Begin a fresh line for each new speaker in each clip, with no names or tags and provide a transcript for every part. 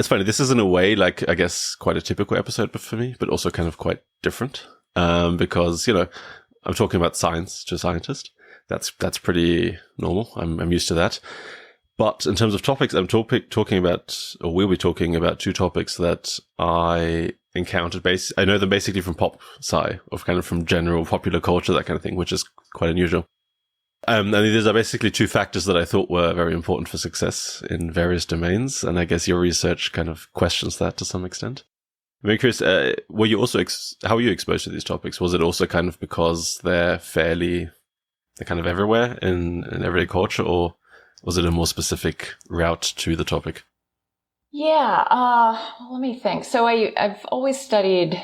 It's funny. This is in a way, like, I guess, quite a typical episode for me, but also kind of quite different. Because, I'm talking about science to a scientist. That's pretty normal. I'm used to that. But in terms of topics, I'm talking about, or we'll be talking about two topics that I encountered. I know them basically from pop sci, or kind of from general popular culture, that kind of thing, which is quite unusual. And these are basically two factors that I thought were very important for success in various domains. And I guess your research kind of questions that to some extent. I'm very curious, were you also, how were you exposed to these topics? Was it also kind of because they're kind of everywhere in everyday culture, or was it a more specific route to the topic?
Yeah, let me think. So I've always studied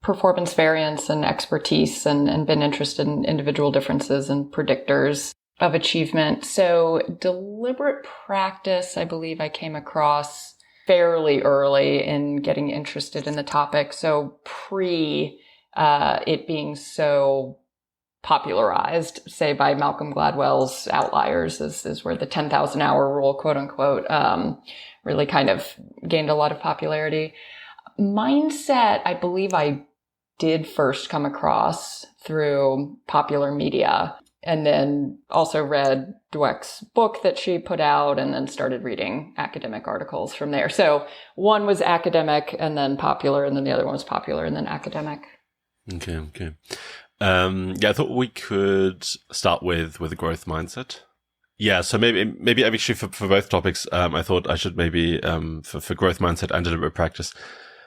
performance variance and expertise and been interested in individual differences and predictors of achievement. So deliberate practice, I believe I came across fairly early in getting interested in the topic. So pre it being so popularized, say by Malcolm Gladwell's Outliers, is where the 10,000 hour rule, quote unquote, really kind of gained a lot of popularity. Mindset, I believe I did first come across through popular media, and then also read Dweck's book that she put out, and then started reading academic articles from there. So one was academic and then popular, and then the other one was popular and then academic.
Okay. I thought we could start with a growth mindset. Yeah, so maybe actually for both topics, I thought I should maybe for growth mindset and deliberate practice,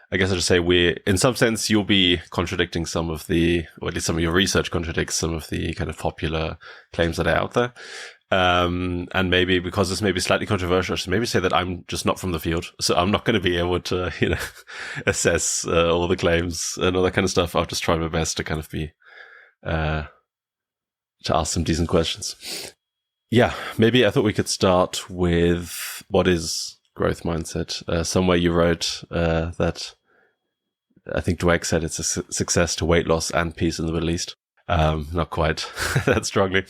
I guess I'll just say in some sense, you'll be contradicting some of or at least some of your research contradicts some of the kind of popular claims that are out there. And maybe because this may be slightly controversial, I should maybe say that I'm just not from the field. So I'm not going to be able to, assess all the claims and all that kind of stuff. I'll just try my best to kind of be, to ask some decent questions. Yeah, maybe I thought we could start with what is growth mindset. Somewhere you wrote that I think Dweck said it's a success to weight loss and peace in the Middle East. Not quite that strongly.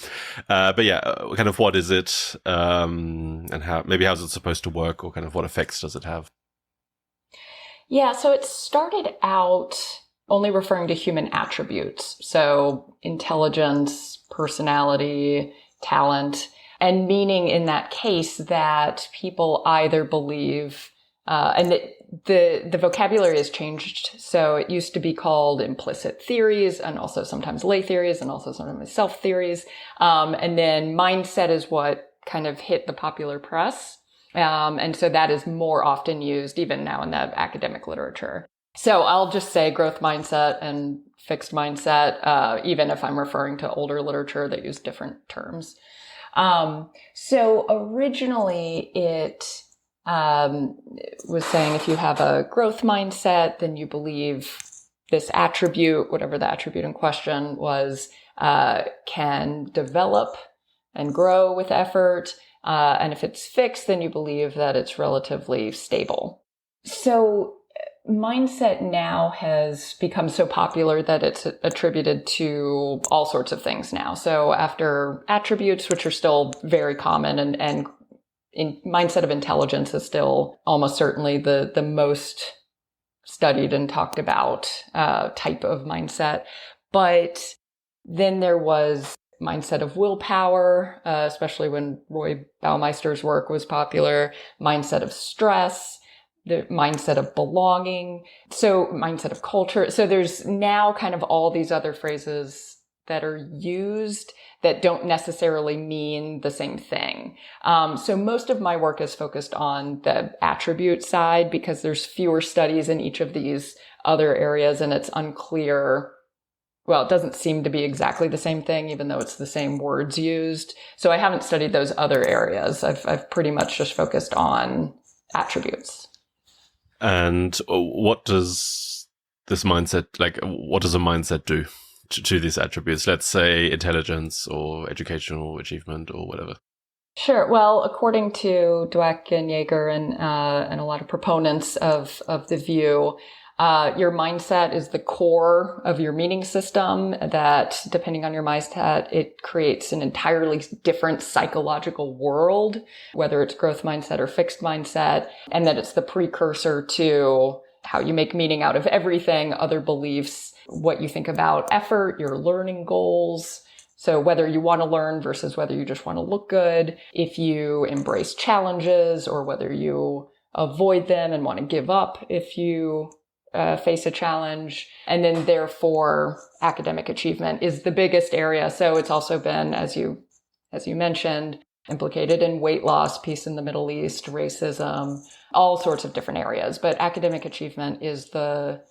But yeah, kind of what is it, and how's it supposed to work, or kind of what effects does it have?
Yeah, so it started out only referring to human attributes. So intelligence, personality, talent, and meaning in that case that people either believe, and the vocabulary has changed. So it used to be called implicit theories, and also sometimes lay theories, and also sometimes self theories. And then mindset is what kind of hit the popular press. And so that is more often used even now in the academic literature. So I'll just say growth mindset and fixed mindset, even if I'm referring to older literature that use different terms. So originally it was saying if you have a growth mindset, then you believe this attribute, whatever the attribute in question was, can develop and grow with effort. And if it's fixed, then you believe that it's relatively stable. So mindset now has become so popular that it's attributed to all sorts of things now. So after attributes, which are still very common, and in mindset of intelligence is still almost certainly the most studied and talked about type of mindset. But then there was mindset of willpower, especially when Roy Baumeister's work was popular, mindset of stress, the mindset of belonging, so mindset of culture. So there's now kind of all these other phrases that are used that don't necessarily mean the same thing. So most of my work is focused on the attribute side because there's fewer studies in each of these other areas, and it's unclear. Well, it doesn't seem to be exactly the same thing, even though it's the same words used. So I haven't studied those other areas. I've pretty much just focused on attributes.
And what does this mindset, what does a mindset do to these attributes? Let's say intelligence or educational achievement or whatever.
Sure. Well, according to Dweck and Jaeger and a lot of proponents of the view, Your mindset is the core of your meaning system that, depending on your mindset, it creates an entirely different psychological world, whether it's growth mindset or fixed mindset, and that it's the precursor to how you make meaning out of everything, other beliefs, what you think about effort, your learning goals. So whether you want to learn versus whether you just want to look good, if you embrace challenges or whether you avoid them and want to give up if you face a challenge. And then therefore academic achievement is the biggest area. So it's also been, as you mentioned, implicated in weight loss, peace in the Middle East, racism, all sorts of different areas. But academic achievement is the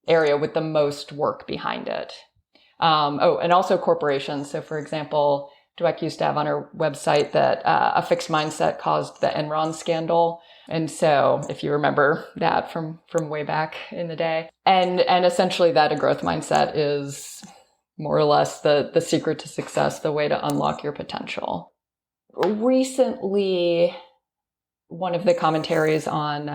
area with the most work behind it. And also corporations. So for example, Dweck used to have on her website that a fixed mindset caused the Enron scandal. And so if you remember that from way back in the day, and essentially that a growth mindset is more or less the secret to success, the way to unlock your potential. Recently, one of the commentaries on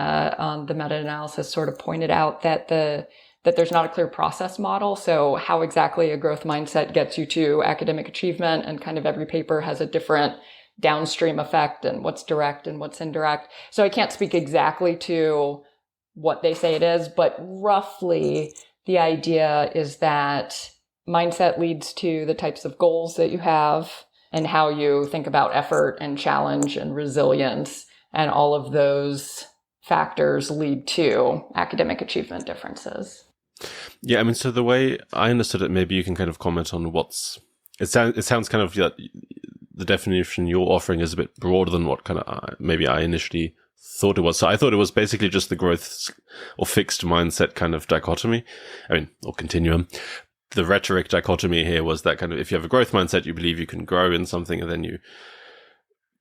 the meta-analysis sort of pointed out that there's not a clear process model. So how exactly a growth mindset gets you to academic achievement, and kind of every paper has a different downstream effect and what's direct and what's indirect. So I can't speak exactly to what they say it is, but roughly the idea is that mindset leads to the types of goals that you have and how you think about effort and challenge and resilience. And all of those factors lead to academic achievement differences.
Yeah, I mean, so the way I understood it, maybe you can kind of comment on it sounds kind of the definition you're offering is a bit broader than what kind of maybe I initially thought it was. So I thought it was basically just the growth or fixed mindset kind of dichotomy, or continuum. The rhetoric dichotomy here was that kind of, if you have a growth mindset, you believe you can grow in something, and then you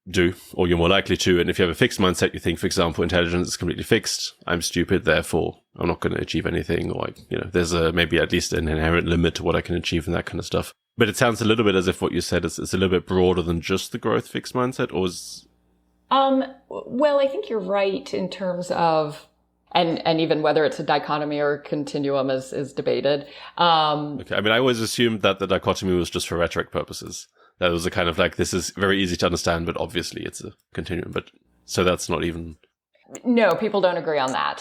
do, or you're more likely to. And if you have a fixed mindset, you think, for example, intelligence is completely fixed. I'm stupid, therefore I'm not going to achieve anything. Or, there's maybe at least an inherent limit to what I can achieve and that kind of stuff. But it sounds a little bit as if what you said is a little bit broader than just the growth fixed mindset, or is...
Well, I think you're right in terms of, and even whether it's a dichotomy or a continuum is debated.
Okay. I mean, I always assumed that the dichotomy was just for rhetoric purposes. That was a kind of like, this is very easy to understand, but obviously it's a continuum. But so that's not even...
No, people don't agree on that.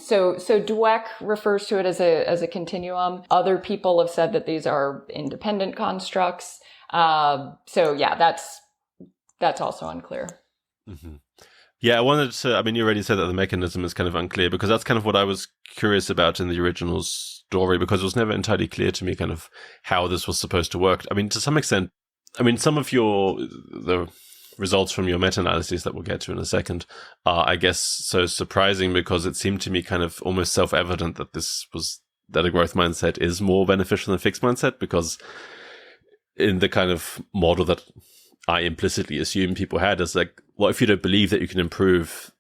So Dweck refers to it as a continuum. Other people have said that these are independent constructs. So yeah, that's also unclear.
Mm-hmm. Yeah, I wanted to, you already said that the mechanism is kind of unclear, because that's kind of what I was curious about in the original story, because it was never entirely clear to me kind of how this was supposed to work. To some extent, some of the results from your meta-analyses that we'll get to in a second are, I guess, so surprising, because it seemed to me kind of almost self-evident that a growth mindset is more beneficial than a fixed mindset, because in the kind of model that I implicitly assume people had is like, well, if you don't believe that you can improve,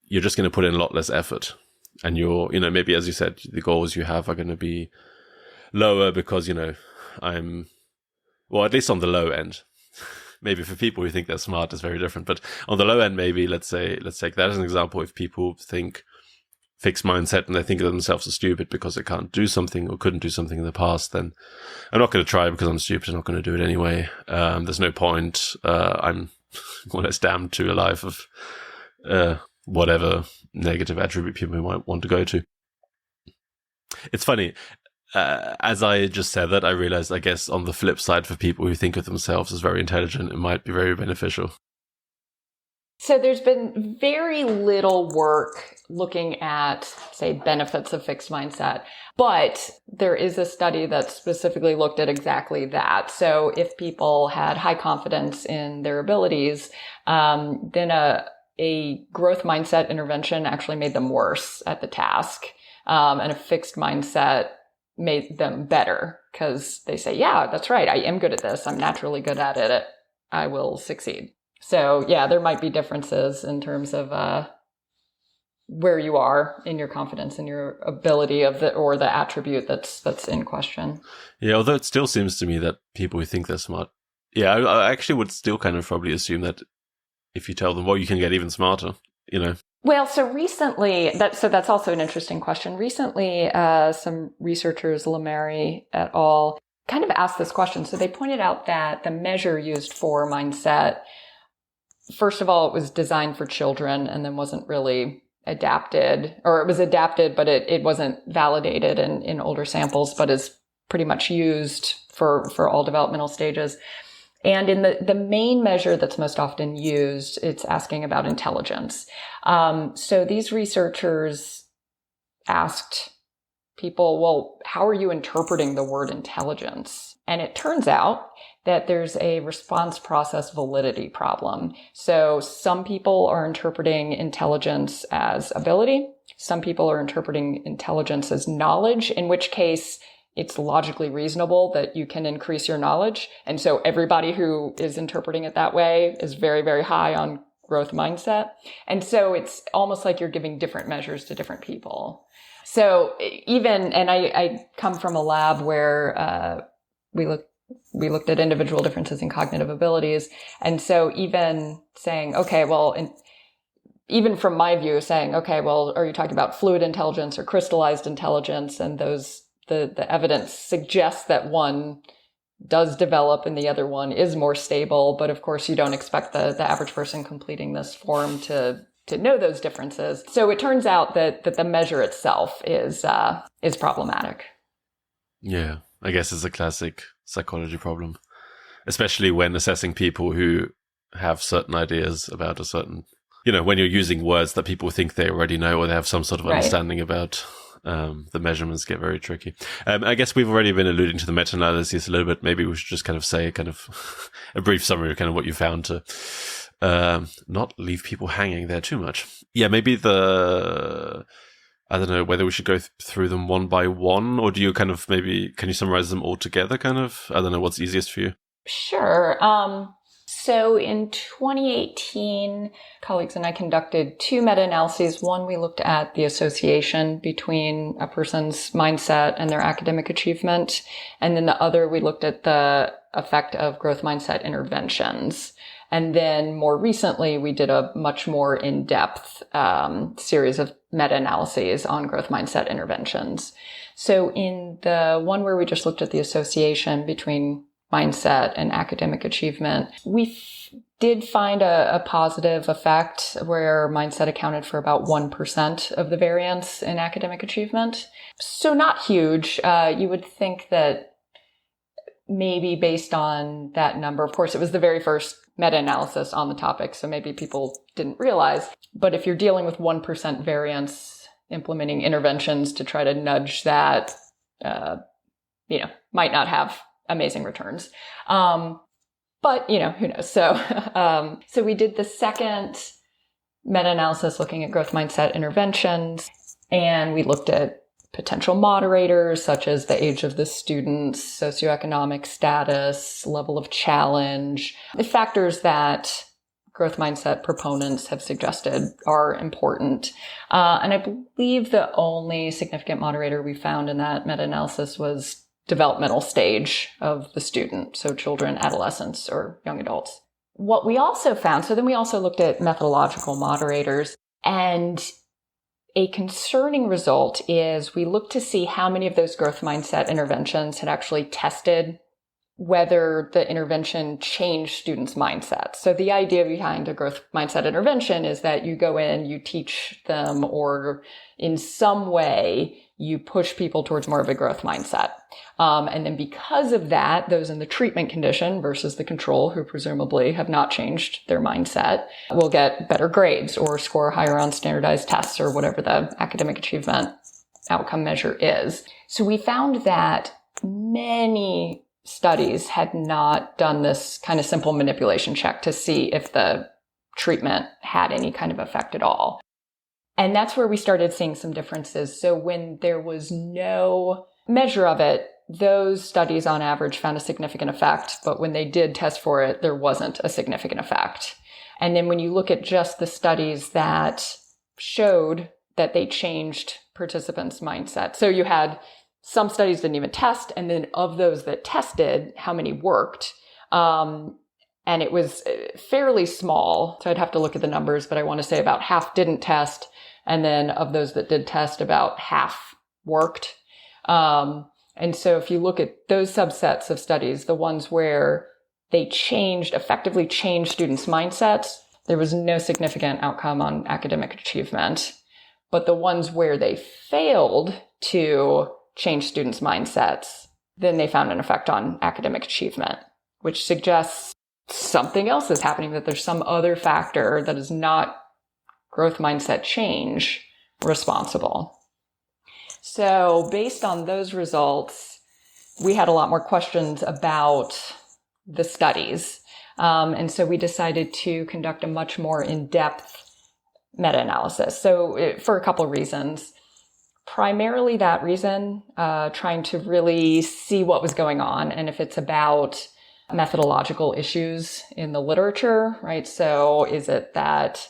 you're just going to put in a lot less effort. And you're, maybe as you said, the goals you have are going to be lower because, I'm, well, at least on the low end. Maybe for people who think they're smart, it's very different. But on the low end, maybe let's take that as an example. If people think fixed mindset and they think of themselves as stupid because they can't do something or couldn't do something in the past, then I'm not going to try because I'm stupid. I'm not going to do it anyway. There's no point. I'm more or less damned to a life of whatever negative attribute people might want to go to. It's funny. As I just said that, I realized, I guess, on the flip side, for people who think of themselves as very intelligent, it might be very beneficial.
So there's been very little work looking at, say, benefits of fixed mindset, but there is a study that specifically looked at exactly that. So if people had high confidence in their abilities, then a growth mindset intervention actually made them worse at the task, and a fixed mindset made them better, because they say, yeah, that's right, I am good at this, I'm naturally good at it, I will succeed. So yeah, there might be differences in terms of where you are in your confidence and your ability or the attribute that's in question.
Yeah, although it still seems to me that people who think they're smart, I actually would still kind of probably assume that if you tell them, well, you can get even smarter,
Well, so recently, that's also an interesting question. Recently, some researchers, Lamary et al., kind of asked this question. So they pointed out that the measure used for mindset, first of all, it was designed for children and then wasn't really adapted, or it was adapted, but it wasn't validated in older samples, but is pretty much used for all developmental stages. And in the main measure that's most often used, it's asking about intelligence. So these researchers asked people, well, how are you interpreting the word intelligence? And it turns out that there's a response process validity problem. So some people are interpreting intelligence as ability. Some people are interpreting intelligence as knowledge, in which case it's logically reasonable that you can increase your knowledge. And so everybody who is interpreting it that way is very, very high on growth mindset. And so it's almost like you're giving different measures to different people. So I come from a lab where we looked at individual differences in cognitive abilities. And so even saying, okay, well, even from my view, saying, okay, well, are you talking about fluid intelligence or crystallized intelligence? And the evidence suggests that one does develop and the other one is more stable. But of course, you don't expect the average person completing this form to know those differences. So it turns out that the measure itself is problematic.
Yeah, I guess it's a classic psychology problem, especially when assessing people who have certain ideas about a certain, when you're using words that people think they already know or they have some sort of understanding about. The measurements get very tricky. I guess we've already been alluding to the meta-analysis a little bit. Maybe we should just kind of say a brief summary of kind of what you found to not leave people hanging there too much. Yeah, maybe I don't know whether we should go through them one by one, or do you kind of can you summarize them all together kind of? I don't know what's easiest for you.
Sure. So in 2018, colleagues and I conducted 2 meta-analyses. One, we looked at the association between a person's mindset and their academic achievement. And then the other, we looked at the effect of growth mindset interventions. And then more recently, we did a much more in-depth series of meta-analyses on growth mindset interventions. So in the one where we just looked at the association between mindset and academic achievement, we did find a positive effect where mindset accounted for about 1% of the variance in academic achievement. So not huge. You would think that maybe based on that number, of course, it was the very first meta-analysis on the topic, so maybe people didn't realize. But if you're dealing with 1% variance, implementing interventions to try to nudge that, might not have amazing returns. But, who knows? So we did the second meta-analysis looking at growth mindset interventions, and we looked at potential moderators such as the age of the students, socioeconomic status, level of challenge, the factors that growth mindset proponents have suggested are important. And I believe the only significant moderator we found in that meta-analysis was developmental stage of the student, so children, adolescents, or young adults. What we also found, so then we also looked at methodological moderators, and a concerning result is we looked to see how many of those growth mindset interventions had actually tested whether the intervention changed students' mindsets. So the idea behind a growth mindset intervention is that you go in, you teach them, or in some way you push people towards more of a growth mindset. And then because of that, those in the treatment condition versus the control, who presumably have not changed their mindset, will get better grades or score higher on standardized tests or whatever the academic achievement outcome measure is. So we found that many studies had not done this kind of simple manipulation check to see if the treatment had any kind of effect at all. And that's where we started seeing some differences. So when there was no measure of it, those studies on average found a significant effect, but when they did test for it, there wasn't a significant effect. And then when you look at just the studies that showed that they changed participants' mindset. So you had some studies didn't even test, and then of those that tested, how many worked? And it was fairly small. So I'd have to look at the numbers, but I want to say about half didn't test. And then of those that did test, about half worked. And so if you look at those subsets of studies, the ones where they effectively changed students' mindsets, there was no significant outcome on academic achievement. But the ones where they failed to change students' mindsets, then they found an effect on academic achievement, which suggests something else is happening, that there's some other factor that is not growth mindset change responsible. So based on those results, we had a lot more questions about the studies. And so we decided to conduct a much more in-depth meta-analysis. So for a couple of reasons. Primarily that reason, trying to really see what was going on and if it's about methodological issues in the literature, right? So is it that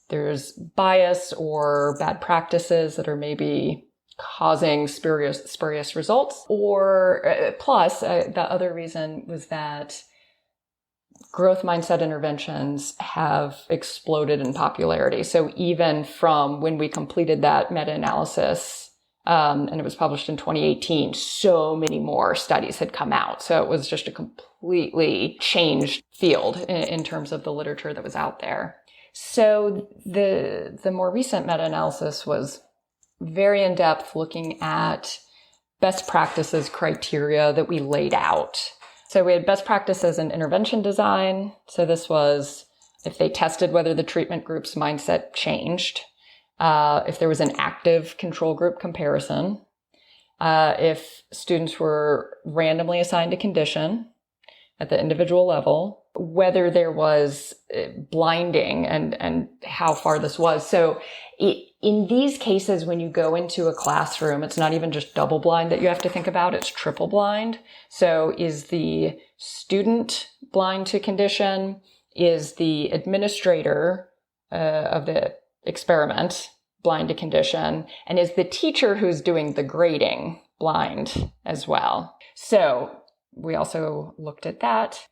there's bias or bad practices that are maybe causing spurious results? Or plus, the other reason was that growth mindset interventions have exploded in popularity. So even from when we completed that meta-analysis, and it was published in 2018, so many more studies had come out. So it was just a completely changed field in terms of the literature that was out there. So the more recent meta-analysis was very in-depth, looking at best practices criteria that we laid out. So we had best practices in intervention design. So this was if they tested whether the treatment group's mindset changed, if there was an active control group comparison, if students were randomly assigned a condition at the individual level, whether there was blinding and how far this was. So in these cases, when you go into a classroom, it's not even just double blind that you have to think about, it's triple blind. So is the student blind to condition? Is the administrator of the experiment blind to condition? And is the teacher who's doing the grading blind as well? So we also looked at that.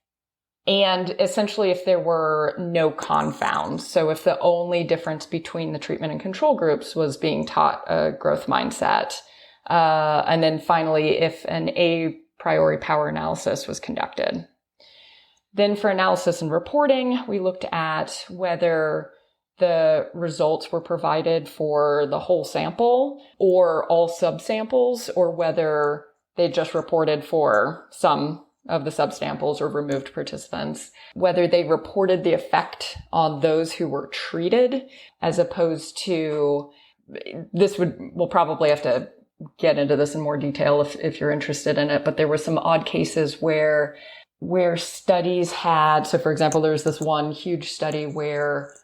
And essentially, if there were no confounds, so if the only difference between the treatment and control groups was being taught a growth mindset, and then finally, if an a priori power analysis was conducted. Then for analysis and reporting, we looked at whether the results were provided for the whole sample or all subsamples, or whether they just reported for some of the subsamples or removed participants, whether they reported the effect on those who were treated, as opposed to, we'll probably have to get into this in more detail if you're interested in it, but there were some odd cases where studies had, so for example, there was this one huge study where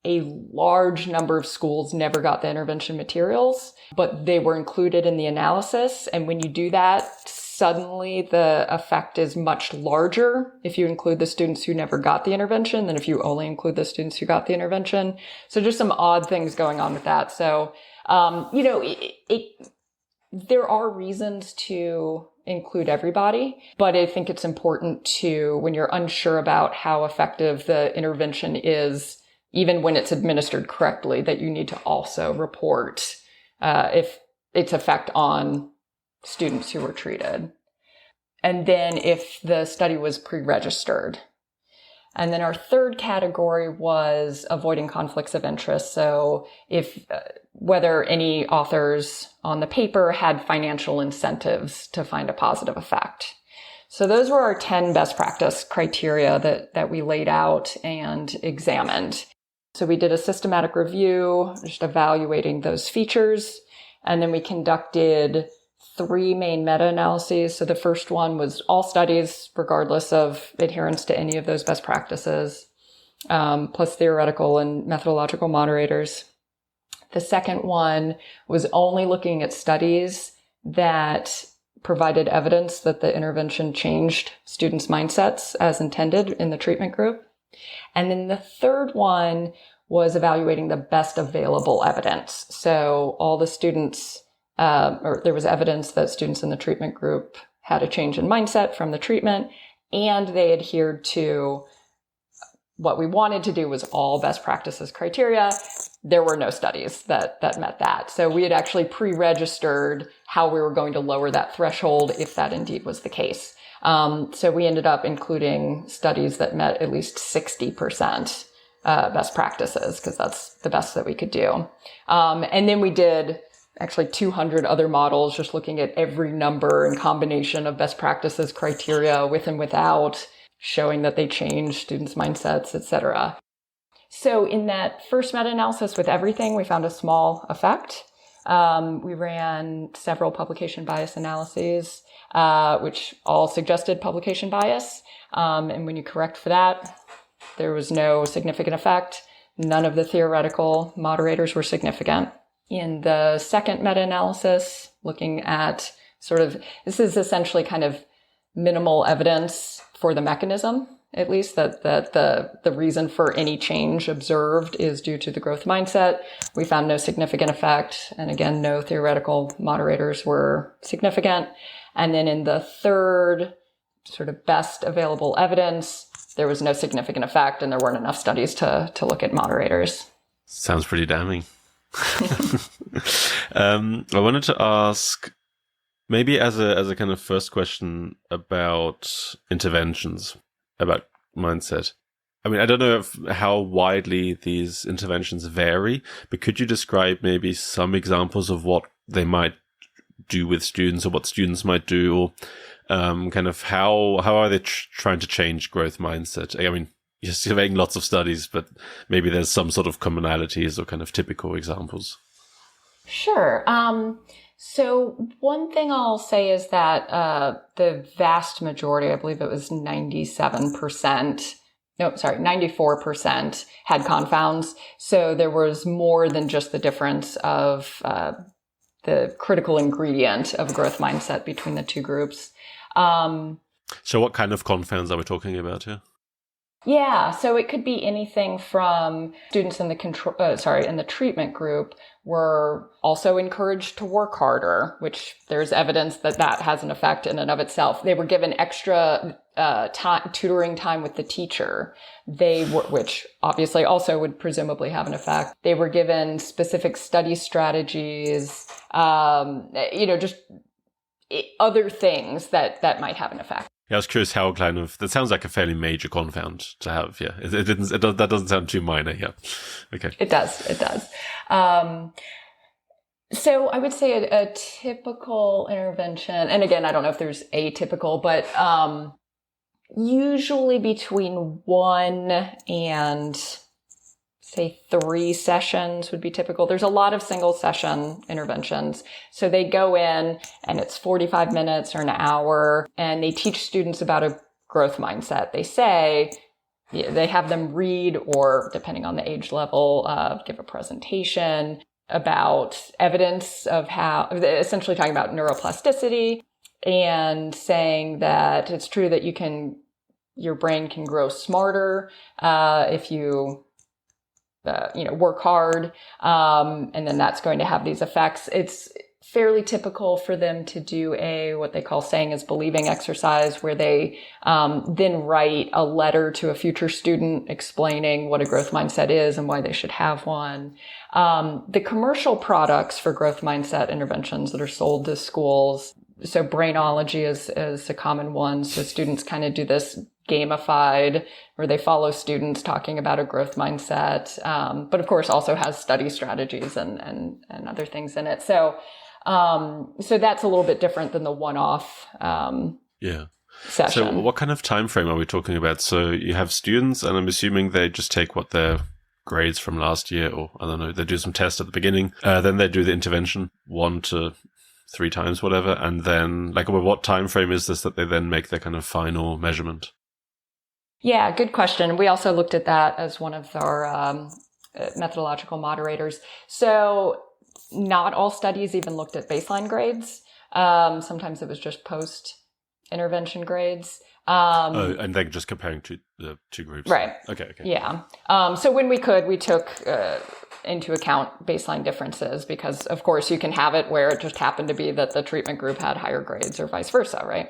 a large number of schools never got the intervention materials, but they were included in the analysis. And when you do that, suddenly the effect is much larger if you include the students who never got the intervention than if you only include the students who got the intervention. So just some odd things going on with that. So, there are reasons to include everybody, but I think it's important to, when you're unsure about how effective the intervention is, even when it's administered correctly, that you need to also report if its effect on students who were treated. And then if the study was pre-registered. And then our third category was avoiding conflicts of interest. So if whether any authors on the paper had financial incentives to find a positive effect. So those were our 10 best practice criteria that we laid out and examined. So we did a systematic review, just evaluating those features. And then we conducted 3 main meta-analyses. So the first one was all studies, regardless of adherence to any of those best practices, plus theoretical and methodological moderators. The second one was only looking at studies that provided evidence that the intervention changed students' mindsets as intended in the treatment group. And then the third one was evaluating the best available evidence. So all the students, or there was evidence that students in the treatment group had a change in mindset from the treatment, and they adhered to what we wanted to do was all best practices criteria. There were no studies that met that. So we had actually pre-registered how we were going to lower that threshold if that indeed was the case. So we ended up including studies that met at least 60% best practices, because that's the best that we could do. And then we did actually 200 other models, just looking at every number and combination of best practices criteria with and without, showing that they change students' mindsets, etc. So in that first meta-analysis with everything, we found a small effect. We ran several publication bias analyses, which all suggested publication bias. And when you correct for that, there was no significant effect. None of the theoretical moderators were significant. In the second meta-analysis, looking at this is essentially kind of minimal evidence for the mechanism, at least that the reason for any change observed is due to the growth mindset. We found no significant effect. And again, no theoretical moderators were significant. And then in the third sort of best available evidence, there was no significant effect, and there weren't enough studies to look at moderators.
Sounds pretty damning. I wanted to ask, maybe as a kind of first question about interventions, about mindset. I mean, I don't know how widely these interventions vary, but could you describe maybe some examples of what they might do with students, or what students might do, or kind of how are they trying to change growth mindset? I mean, you're surveying lots of studies, but maybe there's some sort of commonalities or kind of typical examples.
Sure. So one thing I'll say is that the vast majority, I believe it was 94% had confounds. So there was more than just the difference of the critical ingredient of growth mindset between the two groups.
So what kind of confounds are we talking about here?
Yeah, so it could be anything from students in the treatment group were also encouraged to work harder, which there's evidence that has an effect in and of itself. They were given extra tutoring time with the teacher. Which obviously also would presumably have an effect. They were given specific study strategies, just other things that might have an effect.
Yeah, I was curious how that sounds like a fairly major confound to have. Yeah, that doesn't sound too minor. Yeah, okay.
It does. So I would say a typical intervention, and again, I don't know if there's atypical, but usually between 1 and say 3 sessions would be typical. There's a lot of single session interventions. So they go in and it's 45 minutes or an hour, and they teach students about a growth mindset. They have them read, or depending on the age level, give a presentation about evidence of how, essentially talking about neuroplasticity and saying that it's true that your brain can grow smarter if you work hard, and then that's going to have these effects. It's fairly typical for them to do what they call saying is believing exercise, where they then write a letter to a future student explaining what a growth mindset is and why they should have one. The commercial products for growth mindset interventions that are sold to schools, so Brainology is a common one. So students kind of do this gamified, where they follow students talking about a growth mindset, but of course also has study strategies and other things in it. So that's a little bit different than the one-off session.
So what kind of time frame are we talking about? So you have students, and I'm assuming they just take what their grades from last year, or I don't know, they do some tests at the beginning, then they do the intervention 1 to 3 times, whatever, and then what time frame is this that they then make their kind of final measurement?
Yeah, good question. We also looked at that as one of our methodological moderators. So not all studies even looked at baseline grades. Sometimes it was just post-intervention grades.
And then just comparing to the two groups.
Right.
Okay.
Yeah. So when we could, we took into account baseline differences, because of course you can have it where it just happened to be that the treatment group had higher grades or vice versa, right?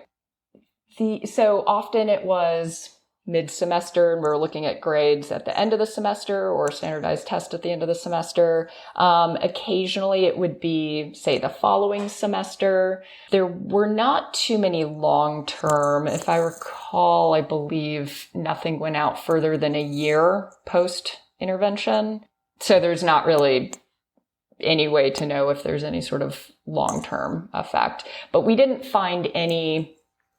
So often it was mid-semester and we're looking at grades at the end of the semester or a standardized test at the end of the semester. Occasionally it would be, say, the following semester. There were not too many long-term. If I recall, I believe nothing went out further than a year post-intervention. So there's not really any way to know if there's any sort of long-term effect. But we didn't find any,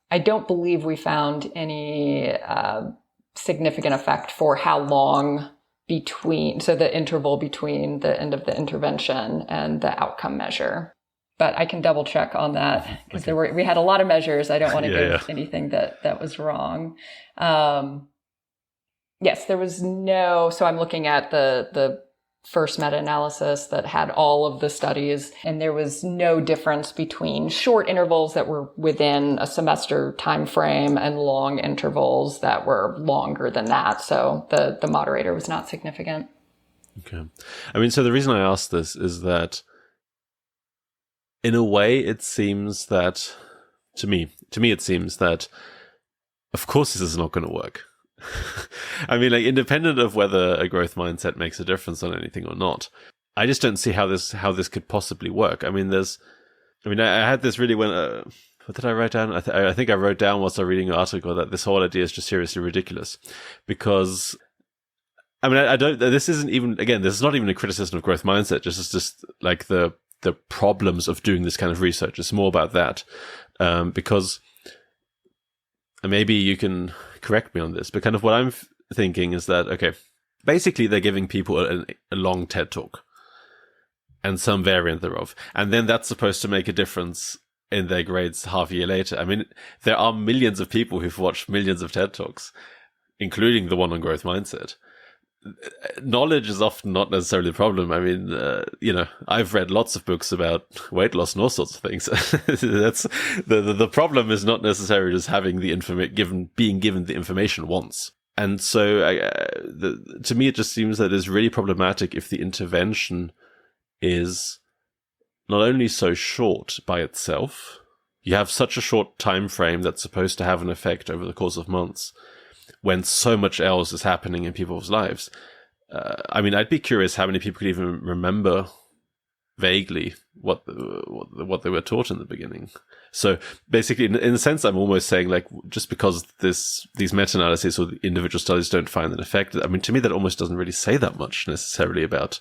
I don't believe we found any significant effect for how long between, so the interval between the end of the intervention and the outcome measure. But I can double check on that because we had a lot of measures. I don't want to give anything that was wrong. Yes, there was no, so I'm looking at the first meta-analysis that had all of the studies, and there was no difference between short intervals that were within a semester time frame and long intervals that were longer than that. So the moderator was not significant.
Okay. I mean, so the reason I asked this is that in a way it seems that, to me it seems that of course this is not going to work. I mean, like, independent of whether a growth mindset makes a difference on anything or not, I just don't see how this could possibly work. I mean, I had this really when, what did I write down? I think I wrote down whilst I was reading an article that this whole idea is just seriously ridiculous because, I mean, this isn't even, again, this is not even a criticism of growth mindset. It's just like the problems of doing this kind of research. It's more about that, because, and maybe you can correct me on this, but kind of what I'm thinking is that, okay, basically they're giving people a long TED talk and some variant thereof, and then that's supposed to make a difference in their grades half a year later. I mean, there are millions of people who've watched millions of TED talks, including the one on growth mindset. Knowledge is often not necessarily the problem. I mean, I've read lots of books about weight loss and all sorts of things. That's the problem is not necessarily just having being given the information once. And so, to me, it just seems that it's really problematic if the intervention is not only so short by itself. You have such a short time frame that's supposed to have an effect over the course of months, when so much else is happening in people's lives. I mean, I'd be curious how many people could even remember vaguely what they were taught in the beginning. So basically, in a sense, I'm almost saying, like, just because these meta-analyses or the individual studies don't find an effect, I mean, to me, that almost doesn't really say that much necessarily about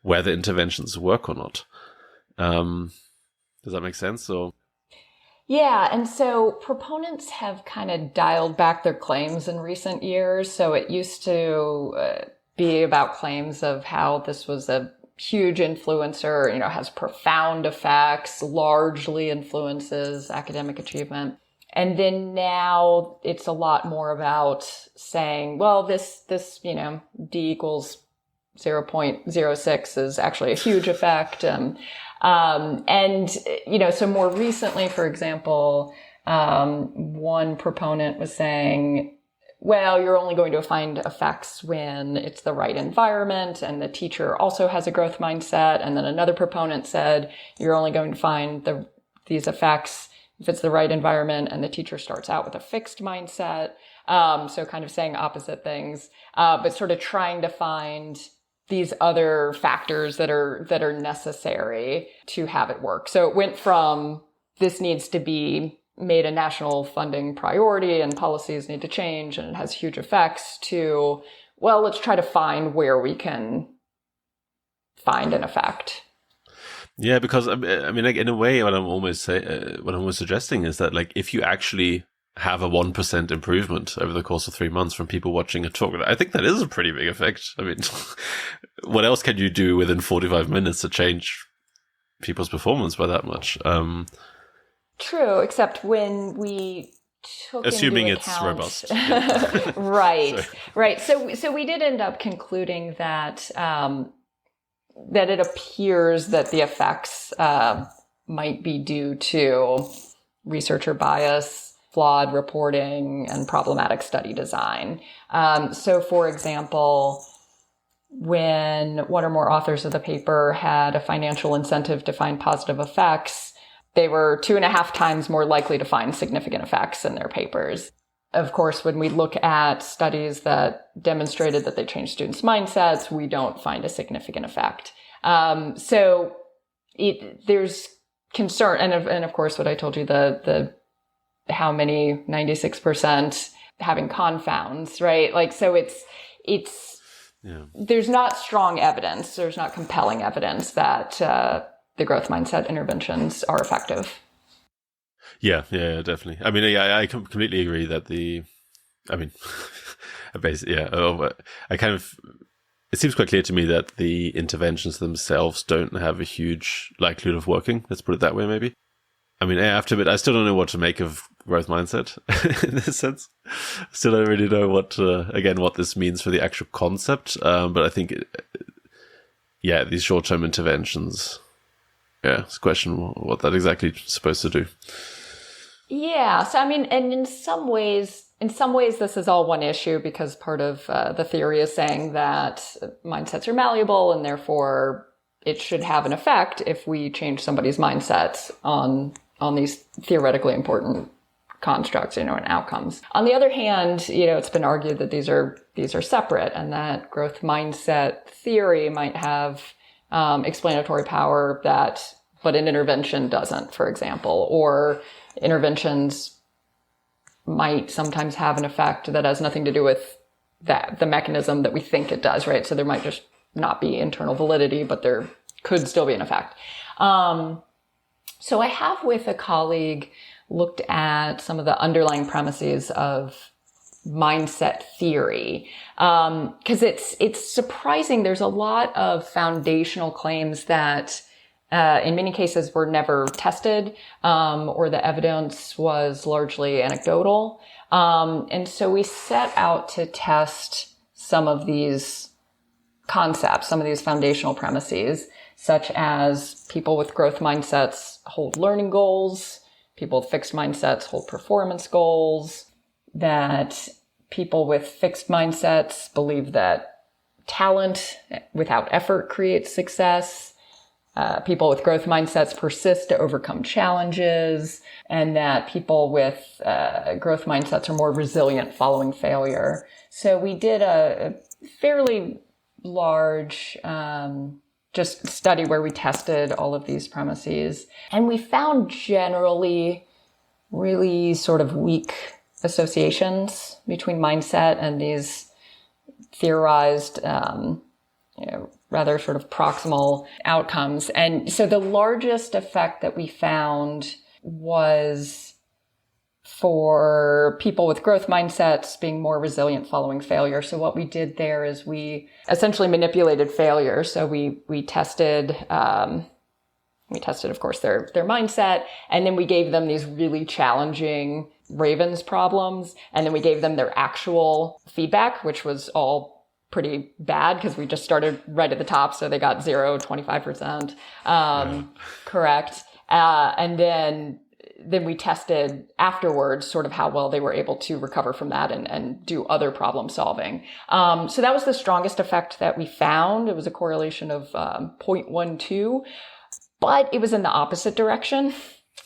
whether interventions work or not. Does that make sense? Or
yeah, and so proponents have kind of dialed back their claims in recent years. So it used to be about claims of how this was a huge influencer, has profound effects, largely influences academic achievement. And then now it's a lot more about saying, well, this D equals 0.06 is actually a huge effect. So more recently, for example, one proponent was saying, well, you're only going to find effects when it's the right environment and the teacher also has a growth mindset. And then another proponent said, you're only going to find these effects if it's the right environment and the teacher starts out with a fixed mindset. So kind of saying opposite things, but sort of trying to find these other factors that are necessary to have it work. So it went from this needs to be made a national funding priority and policies need to change and it has huge effects to, well, let's try to find where we can find an effect.
Yeah, because I mean, like, in a way, what I'm almost suggesting is that, like, if you actually have a 1% improvement over the course of 3 months from people watching a talk, I think that is a pretty big effect. I mean, what else can you do within 45 minutes to change people's performance by that much?
True, except when we took
assuming
into
it's
account...
robust.
Right. So we did end up concluding that that it appears that the effects might be due to researcher bias, flawed reporting, and problematic study design. So, for example, when one or more authors of the paper had a financial incentive to find positive effects, they were 2.5 times more likely to find significant effects in their papers. Of course, when we look at studies that demonstrated that they changed students' mindsets, we don't find a significant effect. So there's concern, and of course, what I told you, the how many 96% having confounds, right? Like, so it's there's not strong evidence, there's not compelling evidence that the growth mindset interventions are effective.
Yeah, definitely. I mean, I completely agree that it seems quite clear to me that the interventions themselves don't have a huge likelihood of working. Let's put it that way, maybe. I mean, I have to admit, I still don't know what to make of growth mindset in this sense. Still don't really know what this means for the actual concept. But I think, these short-term interventions, it's a question what that exactly is supposed to do.
Yeah. So, I mean, and in some ways, this is all one issue because part of the theory is saying that mindsets are malleable and therefore it should have an effect if we change somebody's mindset on these theoretically important constructs, and outcomes. On the other hand, it's been argued that these are separate and that growth mindset theory might have explanatory power but an intervention doesn't, for example, or interventions might sometimes have an effect that has nothing to do with the mechanism that we think it does, right? So there might just not be internal validity, but there could still be an effect. So I have, with a colleague, looked at some of the underlying premises of mindset theory, because it's surprising. There's a lot of foundational claims that in many cases were never tested, or the evidence was largely anecdotal. And so we set out to test some of these concepts, some of these foundational premises, such as people with growth mindsets hold learning goals, people with fixed mindsets hold performance goals, that people with fixed mindsets believe that talent without effort creates success, people with growth mindsets persist to overcome challenges, and that people with growth mindsets are more resilient following failure. So we did a fairly large just study where we tested all of these premises, and we found generally really sort of weak associations between mindset and these theorized rather sort of proximal outcomes. And so the largest effect that we found was for people with growth mindsets being more resilient following failure. So what we did there is we essentially manipulated failure. So we tested, of course, their mindset, and then we gave them these really challenging Ravens problems, and then we gave them their actual feedback, which was all pretty bad because we just started right at the top. So they got 0, 25%, correct. And then we tested afterwards sort of how well they were able to recover from that and do other problem solving. So that was the strongest effect that we found. It was a correlation of 0.12, but it was in the opposite direction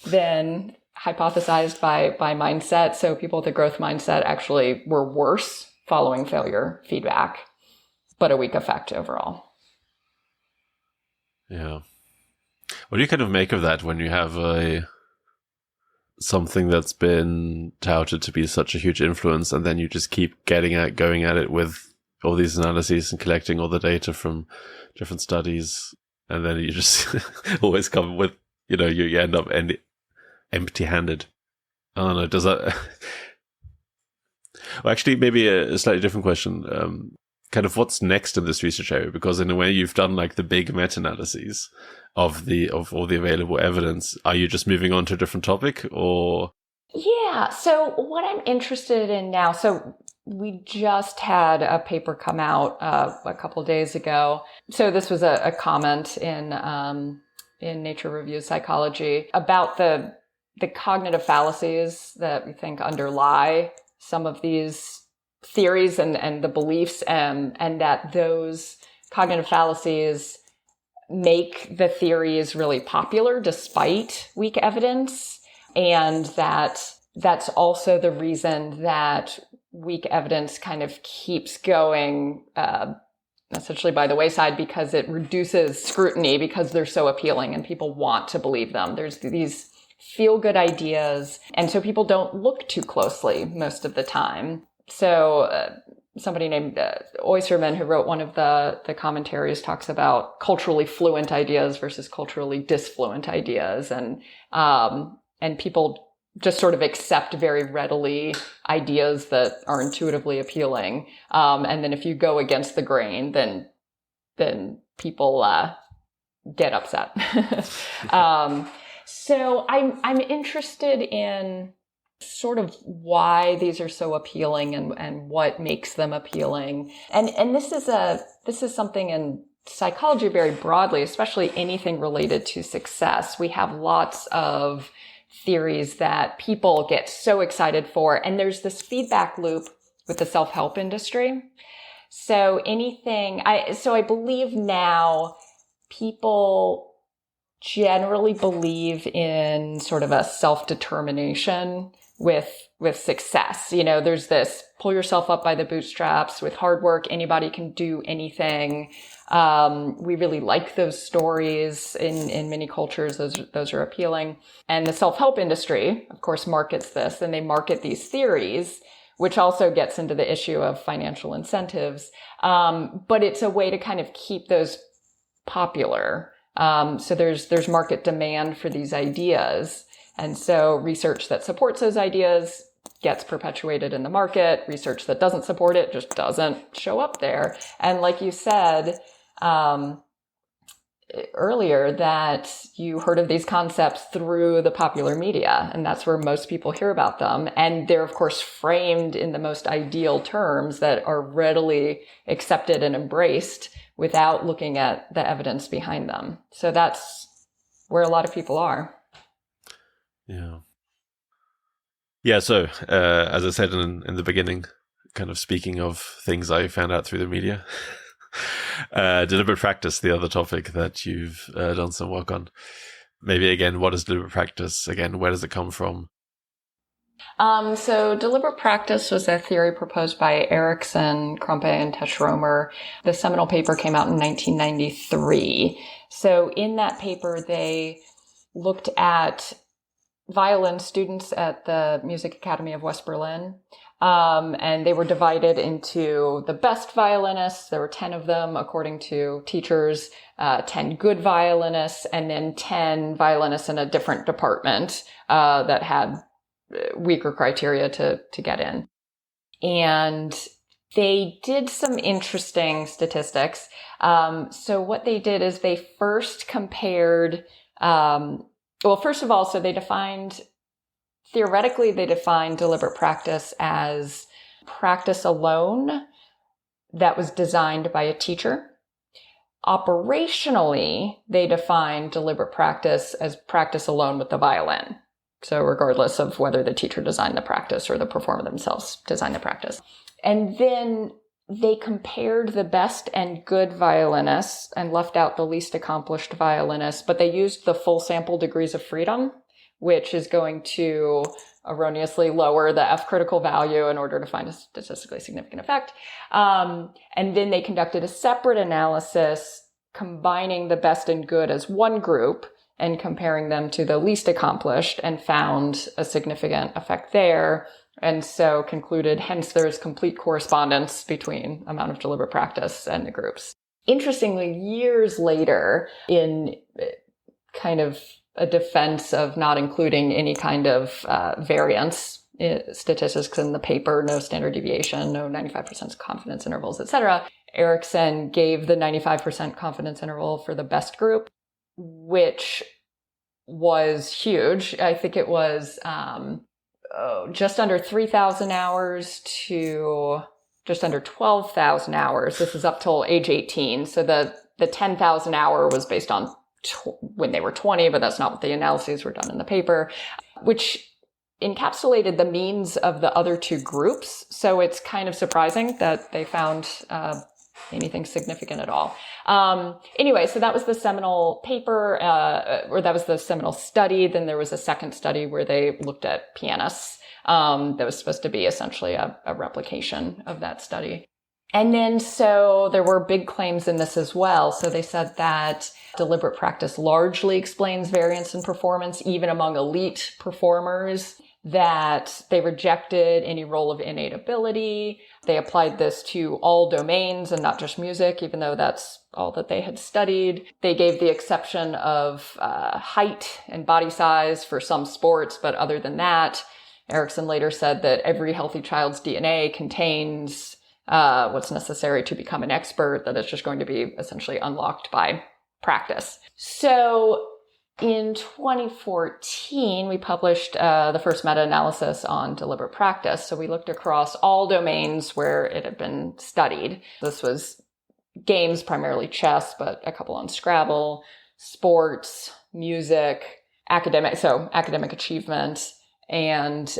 than hypothesized by mindset. So people with a growth mindset actually were worse following failure feedback, but a weak effect overall.
Yeah. What do you kind of make of that when you have something that's been touted to be such a huge influence, and then you just keep going at it with all these analyses and collecting all the data from different studies, and then you just always come with, you end up empty-handed. I don't know, does that... Well, actually, maybe a slightly different question. Kind of what's next in this research area? Because in a way, you've done like the big meta-analyses of all the available evidence. Are you just moving on to a different topic, or?
Yeah. So what I'm interested in now, so we just had a paper come out a couple of days ago. So this was a comment in Nature Reviews Psychology about the cognitive fallacies that we think underlie some of these theories and the beliefs, and that those cognitive fallacies make the theories really popular despite weak evidence, and that that's also the reason that weak evidence kind of keeps going essentially by the wayside, because it reduces scrutiny because they're so appealing and people want to believe them. There's these feel-good ideas, and so people don't look too closely most of the time. So somebody named Oyserman, who wrote one of the commentaries, talks about culturally fluent ideas versus culturally disfluent ideas, and people just sort of accept very readily ideas that are intuitively appealing. And then if you go against the grain, then people get upset. So I'm interested in sort of why these are so appealing and what makes them appealing. And this is something in psychology very broadly, especially anything related to success. We have lots of theories that people get so excited for. And there's this feedback loop with the self-help industry. So I believe now people generally believe in sort of a self-determination with success. There's this pull yourself up by the bootstraps. With hard work, anybody can do anything. We really like those stories in many cultures. Those are appealing. And the self-help industry, of course, markets this, and they market these theories, which also gets into the issue of financial incentives. But it's a way to kind of keep those popular. So there's market demand for these ideas. And so research that supports those ideas gets perpetuated in the market. Research that doesn't support it just doesn't show up there. And like you said earlier, that you heard of these concepts through the popular media, and that's where most people hear about them. And they're, of course, framed in the most ideal terms that are readily accepted and embraced without looking at the evidence behind them. So that's where a lot of people are.
Yeah. Yeah. So, as I said in the beginning, kind of speaking of things I found out through the media, deliberate practice, the other topic that you've done some work on. Maybe again, what is deliberate practice? Again, where does it come from?
So deliberate practice was a theory proposed by Erickson, Krumpe, and Teschromer. The seminal paper came out in 1993. So in that paper, they looked at violin students at the Music Academy of West Berlin. And they were divided into the best violinists. There were 10 of them, according to teachers, 10 good violinists, and then 10 violinists in a different department that had weaker criteria to get in. And they did some interesting statistics. So what they did is they first compared, first of all, so theoretically, they defined deliberate practice as practice alone that was designed by a teacher. Operationally, they defined deliberate practice as practice alone with the violin. So regardless of whether the teacher designed the practice or the performer themselves designed the practice. And then they compared the best and good violinists and left out the least accomplished violinists, but they used the full sample degrees of freedom, which is going to erroneously lower the F critical value in order to find a statistically significant effect. And then they conducted a separate analysis combining the best and good as one group and comparing them to the least accomplished, and found a significant effect there. And so concluded, hence there's complete correspondence between amount of deliberate practice and the groups. Interestingly, years later, in kind of a defense of not including any kind of variance statistics in the paper, no standard deviation, no 95% confidence intervals, etc., Erickson gave the 95% confidence interval for the best group, which was huge. I think it was just under 3,000 hours to just under 12,000 hours. This is up till age 18. So the 10,000 hour was based on when they were 20, but that's not what the analyses were done in the paper, which encapsulated the means of the other two groups. So it's kind of surprising that they found anything significant at all. Anyway, so that was the seminal paper, or that was the seminal study. Then there was a second study where they looked at pianists. That was supposed to be essentially a replication of that study. And then so there were big claims in this as well. So they said that deliberate practice largely explains variance in performance, even among elite performers, that they rejected any role of innate ability. They applied this to all domains and not just music, even though that's all that they had studied. They gave the exception of height and body size for some sports, but other than that, Erickson later said that every healthy child's DNA contains what's necessary to become an expert, that it's just going to be essentially unlocked by practice. So in 2014, we published the first meta-analysis on deliberate practice. So we looked across all domains where it had been studied. This was games, primarily chess, but a couple on Scrabble, sports, music, academic achievement, and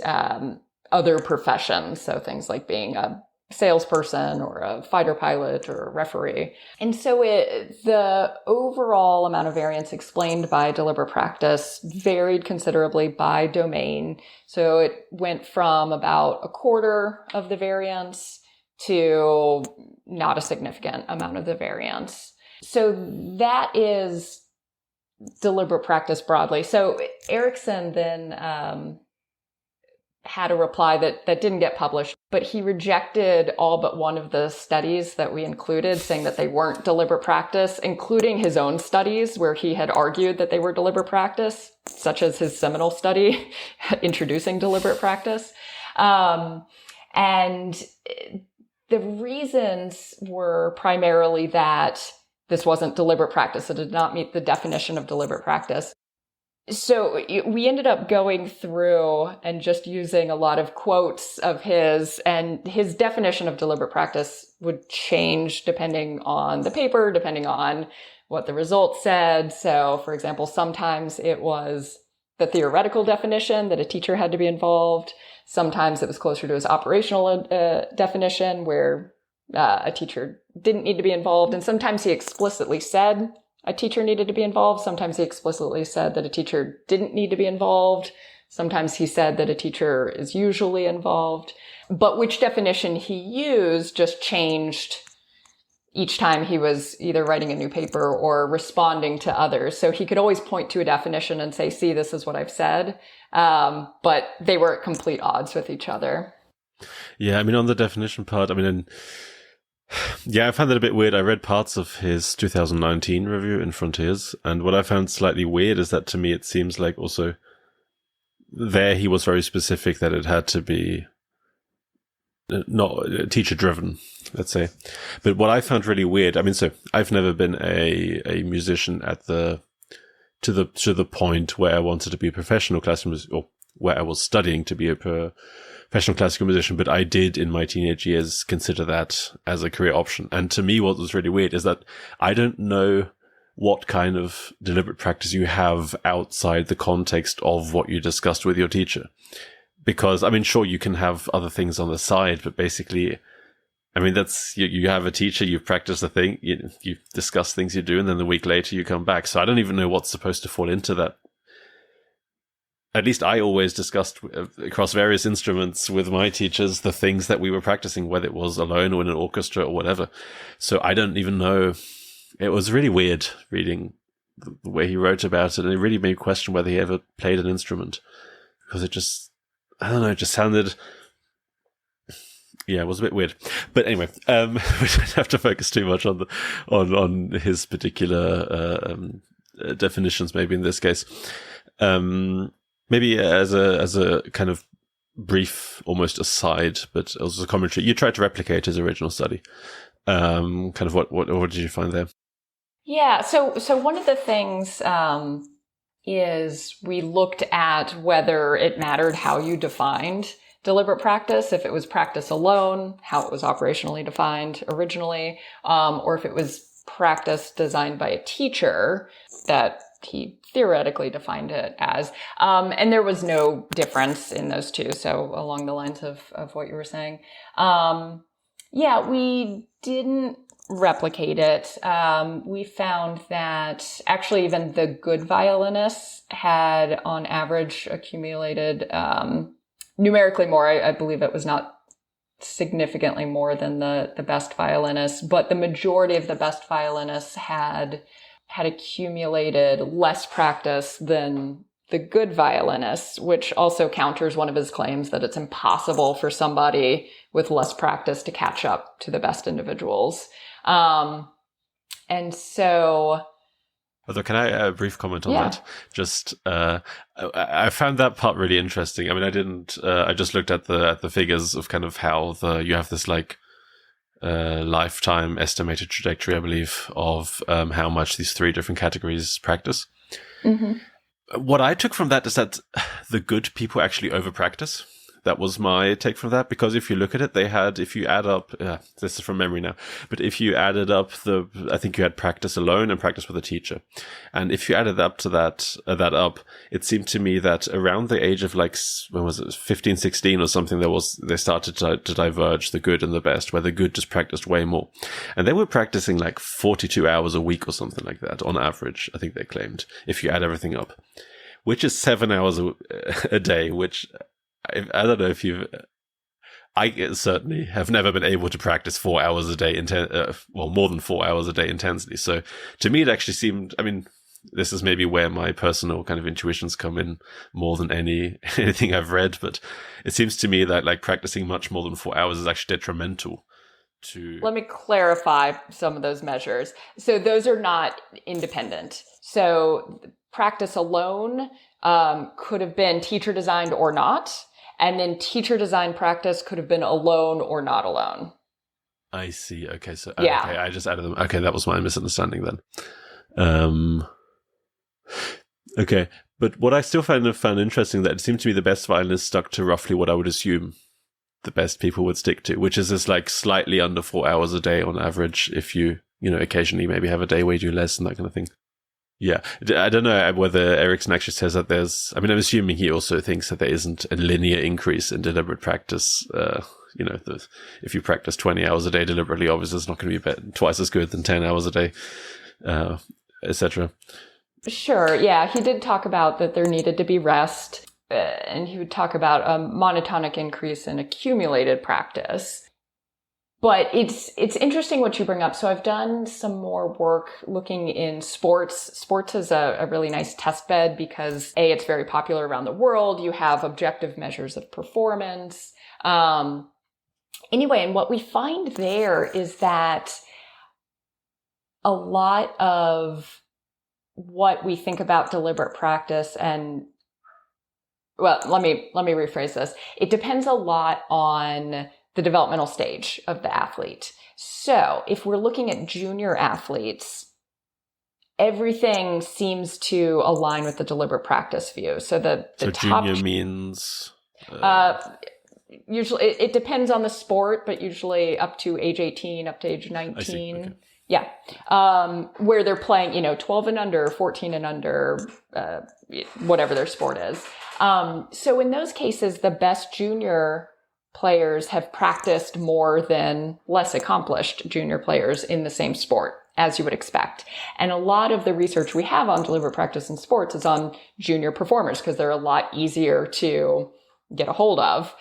other professions. So things like being a salesperson or a fighter pilot or a referee. And so the overall amount of variance explained by deliberate practice varied considerably by domain. So it went from about a quarter of the variance to not a significant amount of the variance. So that is deliberate practice broadly. So Erickson then had a reply that didn't get published, but he rejected all but one of the studies that we included, saying that they weren't deliberate practice, including his own studies where he had argued that they were deliberate practice, such as his seminal study introducing deliberate practice. And the reasons were primarily that this wasn't deliberate practice. It did not meet the definition of deliberate practice. So we ended up going through and just using a lot of quotes of his, and his definition of deliberate practice would change depending on the paper, depending on what the results said. So, for example, sometimes it was the theoretical definition that a teacher had to be involved. Sometimes it was closer to his operational definition where a teacher didn't need to be involved. And sometimes he explicitly said a teacher needed to be involved. Sometimes he explicitly said that a teacher didn't need to be involved. Sometimes he said that a teacher is usually involved. But which definition he used just changed each time he was either writing a new paper or responding to others. So he could always point to a definition and say, see, this is what I've said. But they were at complete odds with each other.
Yeah, I mean, on the definition part, I found that a bit weird. I read parts of his 2019 review in Frontiers, and what I found slightly weird is that to me it seems like also there he was very specific that it had to be not teacher driven, let's say. But what I found really weird, so I've never been a musician to the point where I wanted to be a professional classical musician, or where I was studying to be a professional classical musician, but I did in my teenage years consider that as a career option. And to me, what was really weird is that I don't know what kind of deliberate practice you have outside the context of what you discussed with your teacher. Because, sure, you can have other things on the side, but basically, that's, you have a teacher, you've practiced a thing, you discuss things you do, and then the week later you come back. So I don't even know what's supposed to fall into that. At least I always discussed across various instruments with my teachers the things that we were practicing, whether it was alone or in an orchestra or whatever. So I don't even know. It was really weird reading the way he wrote about it, and it really made me question whether he ever played an instrument, because it just, I don't know, it just sounded, it was a bit weird. But anyway, we don't have to focus too much on his particular definitions. Maybe in this case. Maybe as a kind of brief, almost aside, but also a commentary, you tried to replicate his original study. Kind of what did you find there?
Yeah, so one of the things is we looked at whether it mattered how you defined deliberate practice, if it was practice alone, how it was operationally defined originally, or if it was practice designed by a teacher that he theoretically defined it as. And there was no difference in those two. So along the lines of what you were saying. We didn't replicate it. We found that actually even the good violinists had on average accumulated numerically more. I believe it was not significantly more than the best violinists, but the majority of the best violinists had accumulated less practice than the good violinists, which also counters one of his claims that it's impossible for somebody with less practice to catch up to the best individuals. And so...
Although, can I a brief comment on that? Just, I found that part really interesting. I mean, I just looked at the figures of kind of how you have this like, lifetime estimated trajectory, I believe, of, how much these three different categories practice. Mm-hmm. What I took from that is that the good people actually over practice. That was my take from that, because if you look at it, if you add up, this is from memory now, but if you added up I think you had practice alone and practice with a teacher. And if you added up to that up, it seemed to me that around the age of like, when was it, 15, 16 or something, they started to diverge, the good and the best, where the good just practiced way more. And they were practicing like 42 hours a week or something like that on average, I think they claimed, if you add everything up, which is 7 hours a day, which... I don't know if I certainly have never been able to practice 4 hours a day, more than 4 hours a day intensely. So to me, it actually seemed, I mean, this is maybe where my personal kind of intuitions come in more than anything I've read, but it seems to me that like practicing much more than 4 hours is actually detrimental to...
Let me clarify some of those measures. So those are not independent. So practice alone could have been teacher designed or not. And then teacher designed practice could have been alone or not alone.
I see. Okay. So,
yeah.
Okay, I just added them. Okay. That was my misunderstanding then. Okay. But what I still found interesting, that it seemed to me the best violinists stuck to roughly what I would assume the best people would stick to, which is this like slightly under 4 hours a day on average. If you occasionally maybe have a day where you do less and that kind of thing. Yeah, I don't know whether Erickson actually says that I'm assuming he also thinks that there isn't a linear increase in deliberate practice. If you practice 20 hours a day deliberately, obviously it's not going to be twice as good than 10 hours a day, etc.
Sure, yeah. He did talk about that there needed to be rest, and he would talk about a monotonic increase in accumulated practice. But it's interesting what you bring up. So I've done some more work looking in sports. Sports is a really nice test bed because A, it's very popular around the world. You have objective measures of performance. Anyway, and what we find there is that a lot of what we think about deliberate practice let me rephrase this. It depends a lot on the developmental stage of the athlete. So if we're looking at junior athletes, everything seems to align with the deliberate practice view. So the top
junior means
usually it depends on the sport, but usually up to age 18, up to age 19.
I see. Okay.
Yeah. Where they're playing, 12 and under, 14 and under, whatever their sport is. So in those cases, the best junior players have practiced more than less accomplished junior players in the same sport, as you would expect. And a lot of the research we have on deliberate practice in sports is on junior performers because they're a lot easier to get a hold of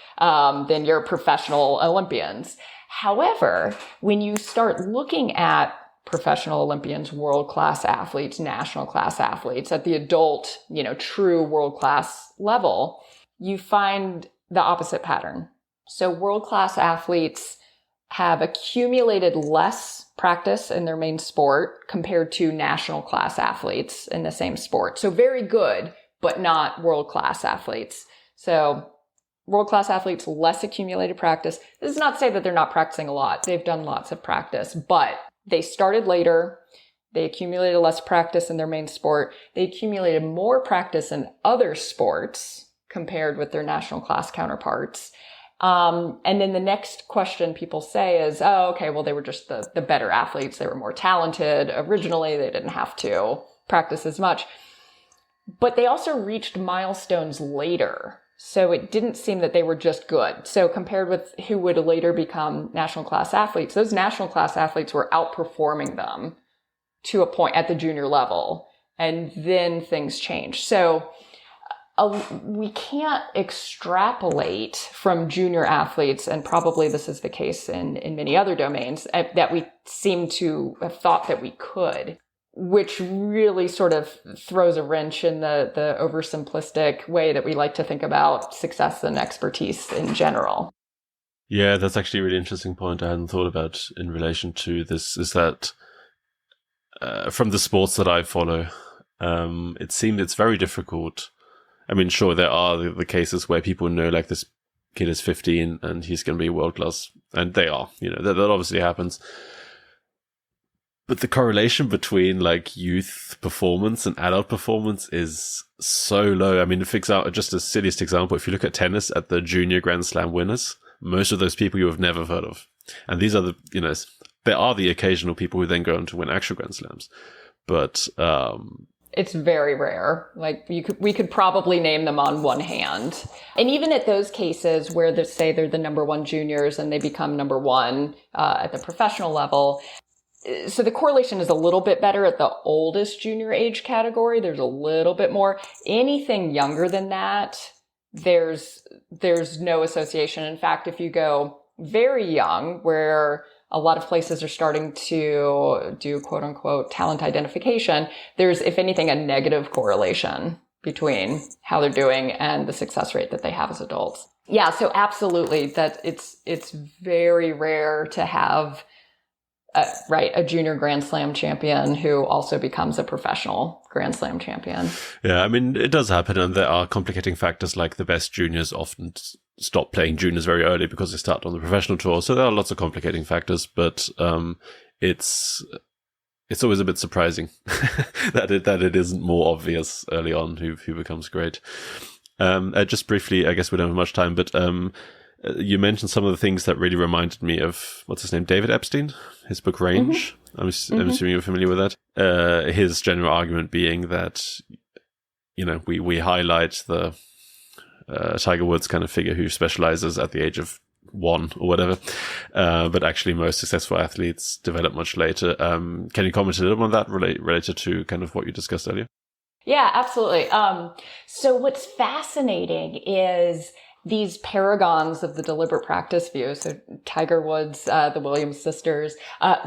than your professional Olympians. However, when you start looking at professional Olympians, world-class athletes, national class athletes at the adult, true world-class level, you find the opposite pattern. So world-class athletes have accumulated less practice in their main sport compared to national class athletes in the same sport. So very good, but not world-class athletes. So world-class athletes, less accumulated practice. This is not to say that they're not practicing a lot. They've done lots of practice, but they started later. They accumulated less practice in their main sport. They accumulated more practice in other sports compared with their national class counterparts. And then the next question people say is, oh, okay, well, they were just the better athletes. They were more talented. Originally, they didn't have to practice as much. But they also reached milestones later. So it didn't seem that they were just good. So compared with who would later become national class athletes, those national class athletes were outperforming them to a point at the junior level. And then things changed. So we can't extrapolate from junior athletes, and probably this is the case in many other domains, that we seem to have thought that we could, which really sort of throws a wrench in the oversimplistic way that we like to think about success and expertise in general.
Yeah, that's actually a really interesting point I hadn't thought about in relation to this, is that from the sports that I follow, it seemed it's very difficult. I mean, sure, there are the cases where people know, like, this kid is 15 and he's going to be world class, and they are, that obviously happens. But the correlation between, like, youth performance and adult performance is so low. I mean, just the silliest example, if you look at tennis, at the junior Grand Slam winners, most of those people you have never heard of. And these are there are the occasional people who then go on to win actual Grand Slams. But
it's very rare. Like, we could probably name them on one hand. And even at those cases where they're the number one juniors and they become number one at the professional level, so the correlation is a little bit better at the oldest junior age category. There's a little bit more. Anything younger than that, there's no association. In fact, if you go very young, where a lot of places are starting to do quote unquote talent identification, there's, if anything, a negative correlation between how they're doing and the success rate that they have as adults. Yeah, so absolutely, that it's very rare to have a junior Grand Slam champion who also becomes a professional Grand Slam champion.
Yeah, I mean, it does happen, and there are complicating factors, like the best juniors often stop playing juniors very early because they start on the professional tour. So there are lots of complicating factors, but it's always a bit surprising that it isn't more obvious early on who becomes great. Just briefly, I guess we don't have much time, but you mentioned some of the things that really reminded me of, what's his name, David Epstein, his book Range. Mm-hmm. I'm assuming you're familiar with that. His general argument being that, we highlight the Tiger Woods kind of figure who specializes at the age of 1 or whatever, but actually most successful athletes develop much later. Can you comment a little on that related to kind of what you discussed earlier?
Yeah, absolutely. So what's fascinating is these paragons of the deliberate practice view. So Tiger Woods, the Williams sisters,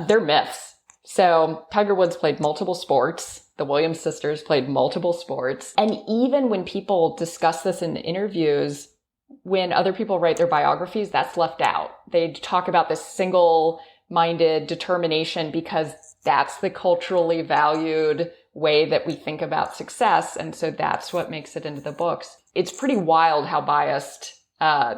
they're myths. So Tiger Woods played multiple sports. The Williams sisters played multiple sports. And even when people discuss this in interviews, when other people write their biographies, that's left out. They talk about this single-minded determination because that's the culturally valued way that we think about success. And so that's what makes it into the books. It's pretty wild how biased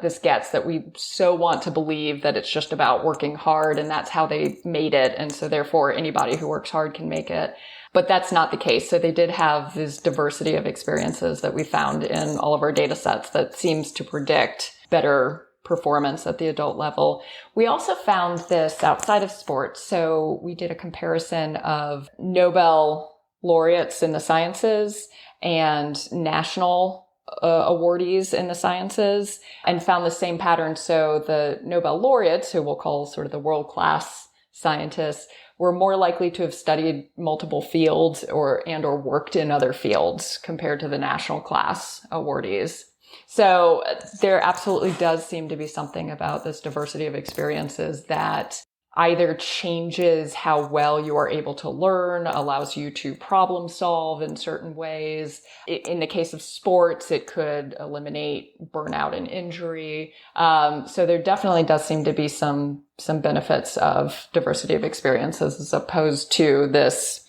this gets, that we so want to believe that it's just about working hard and that's how they made it. And so therefore anybody who works hard can make it. But that's not the case. So they did have this diversity of experiences that we found in all of our data sets that seems to predict better performance at the adult level. We also found this outside of sports. So we did a comparison of Nobel laureates in the sciences and national awardees in the sciences, and found the same pattern. So the Nobel laureates, who we'll call sort of the world-class scientists, were more likely to have studied multiple fields or worked in other fields compared to the national class awardees. So there absolutely does seem to be something about this diversity of experiences that either changes how well you are able to learn, allows you to problem solve in certain ways. In the case of sports, it could eliminate burnout and injury. So there definitely does seem to be some benefits of diversity of experiences as opposed to this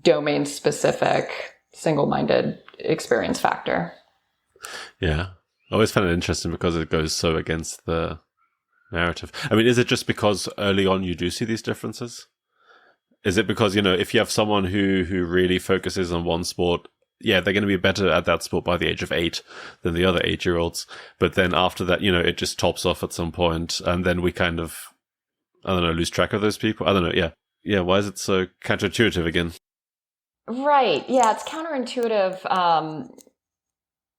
domain-specific, single-minded experience factor.
Yeah. I always find it interesting because it goes so against the narrative. I mean, is it just because early on you do see these differences? Is it because, if you have someone who really focuses on one sport, yeah, they're going to be better at that sport by the age of 8 than the other 8-year-olds. But then after that, it just tops off at some point, and then we kind of, lose track of those people. I don't know. Yeah. Yeah. Why is it so counterintuitive again?
Right. Yeah. It's counterintuitive.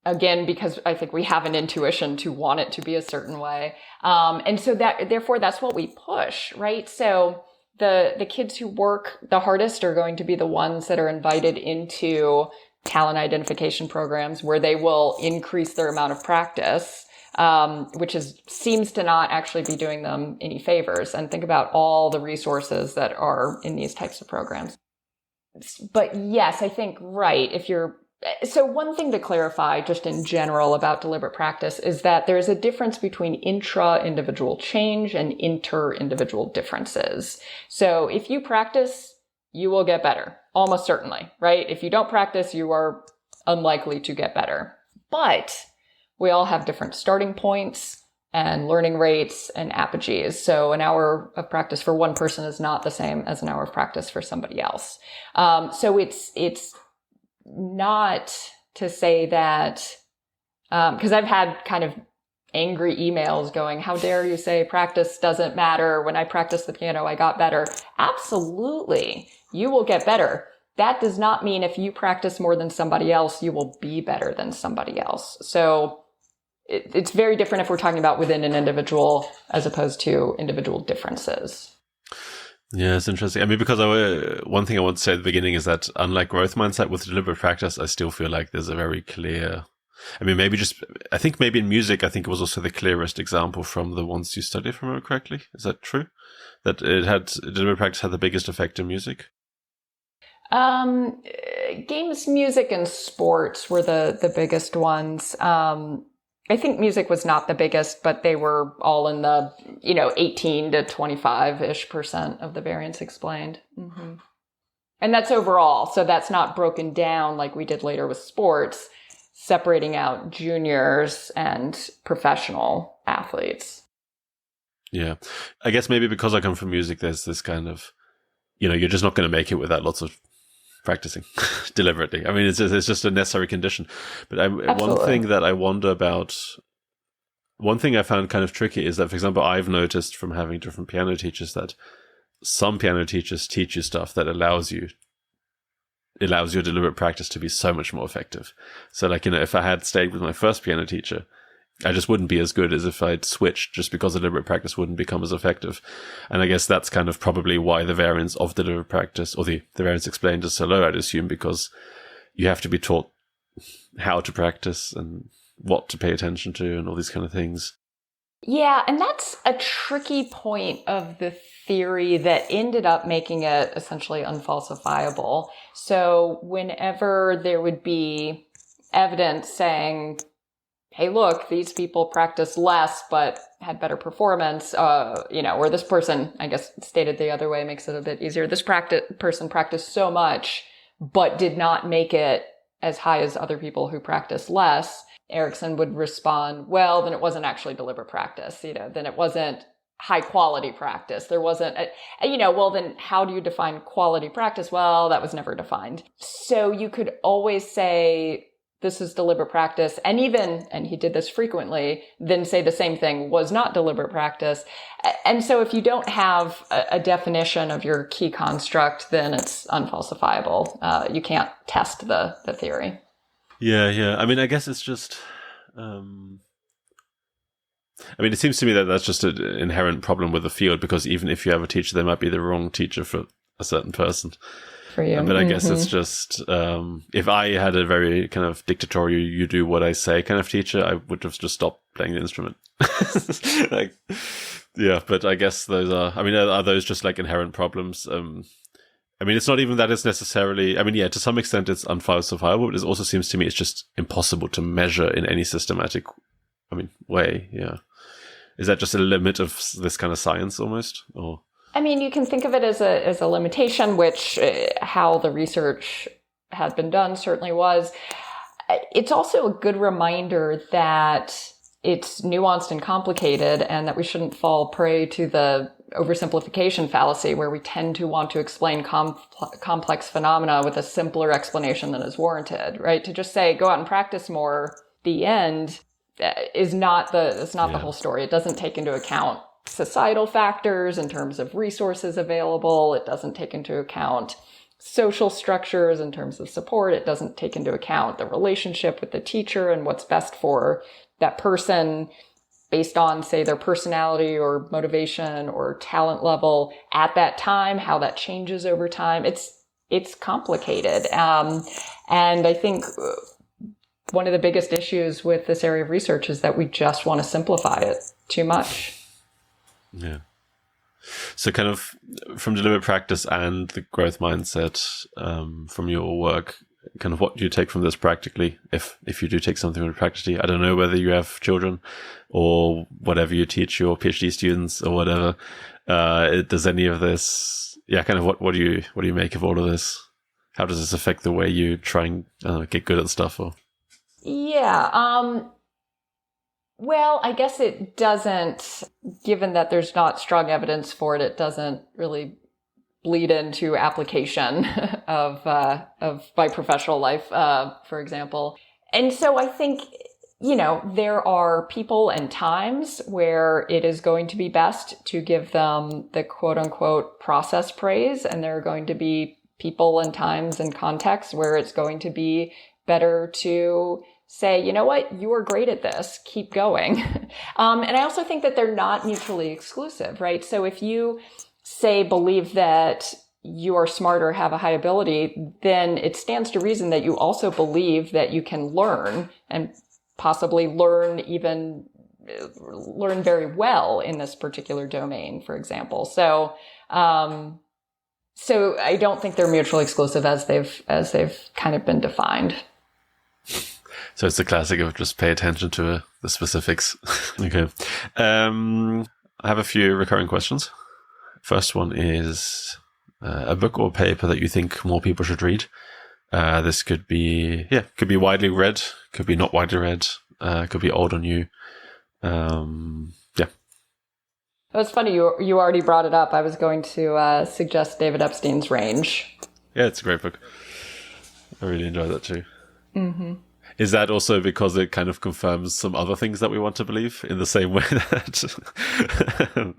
Again, because I think we have an intuition to want it to be a certain way. And so therefore that's what we push, right? So the kids who work the hardest are going to be the ones that are invited into talent identification programs where they will increase their amount of practice, which seems to not actually be doing them any favors. And think about all the resources that are in these types of programs. But yes, I think, right, so one thing to clarify just in general about deliberate practice is that there's a difference between intra-individual change and inter-individual differences. So if you practice, you will get better, almost certainly, right? If you don't practice, you are unlikely to get better. But we all have different starting points and learning rates and apogees. So an hour of practice for one person is not the same as an hour of practice for somebody else. So it's not to say that, because I've had kind of angry emails going, how dare you say practice doesn't matter? When I practiced the piano, I got better. Absolutely. You will get better. That does not mean if you practice more than somebody else, you will be better than somebody else. So it's very different if we're talking about within an individual as opposed to individual differences.
Yeah, it's interesting. I mean, because one thing I want to say at the beginning is that unlike growth mindset with deliberate practice, I still feel like there's a very clear, I mean, I think maybe in music, I think it was also the clearest example from the ones you studied, if I remember correctly. Is that true? That deliberate practice had the biggest effect in music?
Games, music, and sports were the biggest ones. I think music was not the biggest, but they were all in the, 18 to 25-ish% of the variance explained. Mm-hmm. And that's overall. So that's not broken down like we did later with sports, separating out juniors and professional athletes.
Yeah. I guess maybe because I come from music, there's this kind of, you're just not going to make it without lots of practicing deliberately. I mean, it's just a necessary condition. But one thing that I wonder about, one thing I found kind of tricky is that, for example, I've noticed from having different piano teachers that some piano teachers teach you stuff that allows your deliberate practice to be so much more effective. So like, if I had stayed with my first piano teacher, I just wouldn't be as good as if I'd switched, just because deliberate practice wouldn't become as effective. And I guess that's kind of probably why the variance of deliberate practice, or the variance explained, is so low, I'd assume, because you have to be taught how to practice and what to pay attention to and all these kind of things.
Yeah, and that's a tricky point of the theory that ended up making it essentially unfalsifiable. So whenever there would be evidence saying, hey, look, these people practice less but had better performance, or this person, I guess stated the other way makes it a bit easier. This person practiced so much but did not make it as high as other people who practice less. Erickson would respond, well, then it wasn't actually deliberate practice, then it wasn't high quality practice. There wasn't, well, then how do you define quality practice? Well, that was never defined. So you could always say, this is deliberate practice. And he did this frequently, then say the same thing was not deliberate practice. And so if you don't have a definition of your key construct, then it's unfalsifiable. You can't test the theory.
Yeah. I mean, I guess it's just, it seems to me that that's just an inherent problem with the field, because even if you have a teacher, they might be the wrong teacher for a certain person.
For you.
But I guess it's just, if I had a very kind of dictatorial, you do what I say kind of teacher, I would have just stopped playing the instrument. But I guess are those just like inherent problems? It's not even that it's necessarily, to some extent it's unfalsifiable, but it also seems to me it's just impossible to measure in any systematic, way. Yeah. Is that just a limit of this kind of science almost? Or?
You can think of it as a limitation, which how the research had been done certainly was. It's also a good reminder that it's nuanced and complicated, and that we shouldn't fall prey to the oversimplification fallacy, where we tend to want to explain complex phenomena with a simpler explanation than is warranted, right? To just say, go out and practice more, the end, is not the whole story. It doesn't take into account societal factors in terms of resources available. It doesn't take into account social structures, in terms of support. It doesn't take into account the relationship with the teacher and what's best for that person based on, say, their personality or motivation or talent level at that time, how that changes over time. It's complicated. And I think one of the biggest issues with this area of research is that we just want to simplify it too much.
Yeah. So kind of from deliberate practice and the growth mindset, from your work, kind of what do you take from this practically? If you do take something from it practically, I don't know whether you have children or whatever you teach your PhD students or whatever. Does any of this, kind of what do you make of all of this? How does this affect the way you try and get good at stuff? Or
well, I guess it doesn't, given that there's not strong evidence for it, it doesn't really bleed into application of my professional life, for example. And so I think, there are people and times where it is going to be best to give them the quote unquote process praise. And there are going to be people and times and contexts where it's going to be better to say, you know what, you are great at this, keep going. And I also think that they're not mutually exclusive, right? So if you believe that you are smart or have a high ability, then it stands to reason that you also believe that you can learn and possibly learn very well in this particular domain, for example. So I don't think they're mutually exclusive as they've kind of been defined.
So it's the classic of just pay attention to the specifics. Okay. I have a few recurring questions. First one is a book or paper that you think more people should read. This could be widely read, could be not widely read, could be old or new.
It's funny, you already brought it up. I was going to suggest David Epstein's Range. Yeah,
it's a great book. I really enjoy that too.
Mm-hmm.
Is that also because it kind of confirms some other things that we want to believe in the same way that...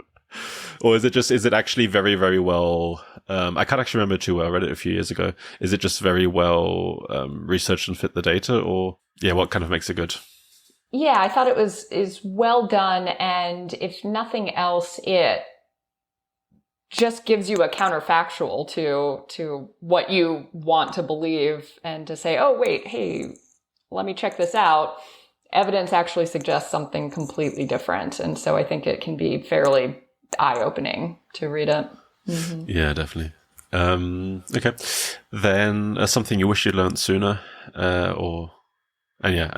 Or is it actually very, very well... I can't actually remember too well. I read it a few years ago. Is it just very well researched and fit the data? Or, what kind of makes it good?
Yeah, I thought it is well done. And if nothing else, it just gives you a counterfactual to what you want to believe and to say, oh, wait, hey, let me check this out. Evidence actually suggests something completely different. And so I think it can be fairly eye-opening to read it. Mm-hmm.
Yeah, definitely. Okay. Then something you wish you'd learned sooner, and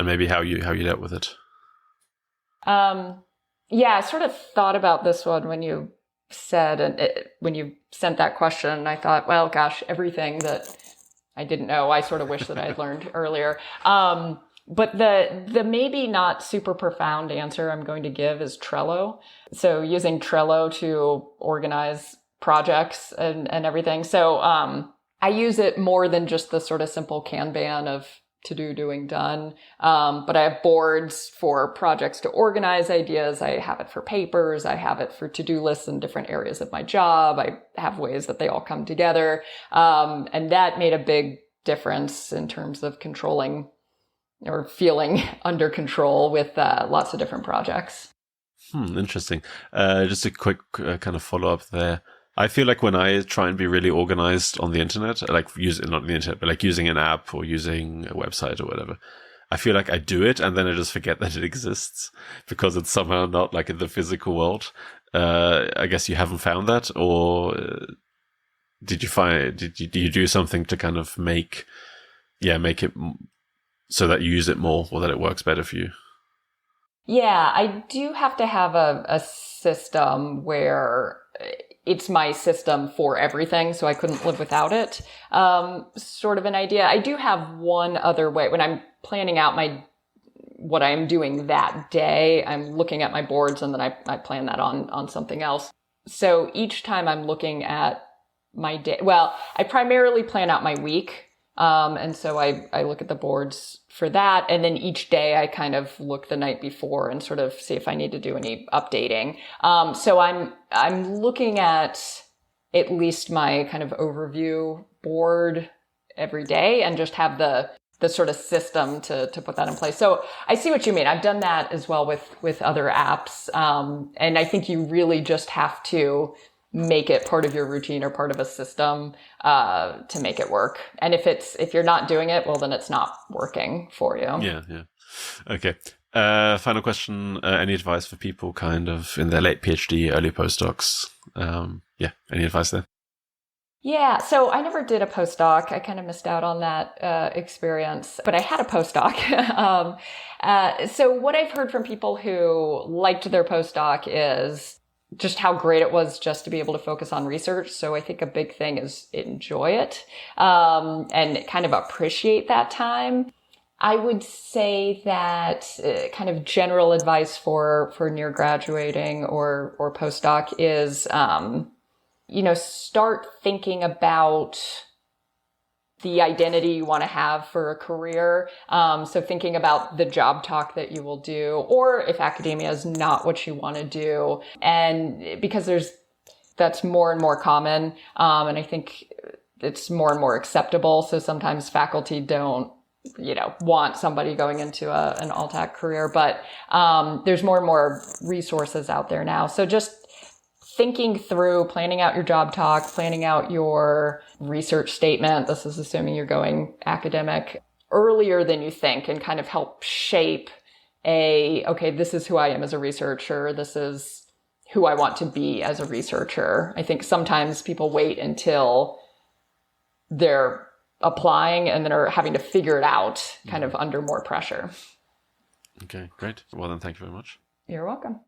maybe how you dealt with it.
I sort of thought about this one when you when you sent that question, and I thought, well, gosh, everything that I didn't know, I sort of wish that I had learned earlier. But the maybe not super profound answer I'm going to give is Trello. So using Trello to organize projects and everything. So I use it more than just the sort of simple Kanban of to do, doing, done. But I have boards for projects to organize ideas. I have it for papers. I have it for to-do lists in different areas of my job. I have ways that they all come together. And that made a big difference in terms of controlling or feeling under control with lots of different projects.
Interesting. Just a quick kind of follow-up there. I feel like when I try and be really organized on the internet, not the internet, but like using an app or using a website or whatever, I feel like I do it and then I just forget that it exists because it's somehow not like in the physical world. I guess you haven't found that, or did you do something to kind of make it so that you use it more or that it works better for you?
Yeah, I do have to have a system where it's my system for everything, so I couldn't live without it. Sort of an idea. I do have one other way. When I'm planning out what I'm doing that day, I'm looking at my boards and then I plan that on something else. So each time I'm looking at my day, well, I primarily plan out my week. And so I look at the boards for that. And then each day I kind of look the night before and sort of see if I need to do any updating. So I'm looking at least my kind of overview board every day and just have the sort of system to put that in place. So I see what you mean. I've done that as well with other apps. And I think you really just have to make it part of your routine or part of a system to make it work. And if you're not doing it, well, then it's not working for you.
Yeah. Okay. Final question. Any advice for people kind of in their late PhD, early postdocs? Any advice there?
Yeah, so I never did a postdoc. I kind of missed out on that experience, but I had a postdoc. So what I've heard from people who liked their postdoc is just how great it was just to be able to focus on research. So I think a big thing is enjoy it and kind of appreciate that time. I would say that kind of general advice for near graduating or postdoc is start thinking about the identity you want to have for a career. So thinking about the job talk that you will do, or if academia is not what you want to do. And because that's more and more common. And I think it's more and more acceptable. So sometimes faculty don't, want somebody going into an alt-ac career, but there's more and more resources out there now. So just thinking through, planning out your job talk, planning out your research statement. This is assuming you're going academic earlier than you think and kind of help shape this is who I am as a researcher. This is who I want to be as a researcher. I think sometimes people wait until they're applying and then are having to figure it out kind of under more pressure.
Okay, great. Well, then thank you very much.
You're welcome.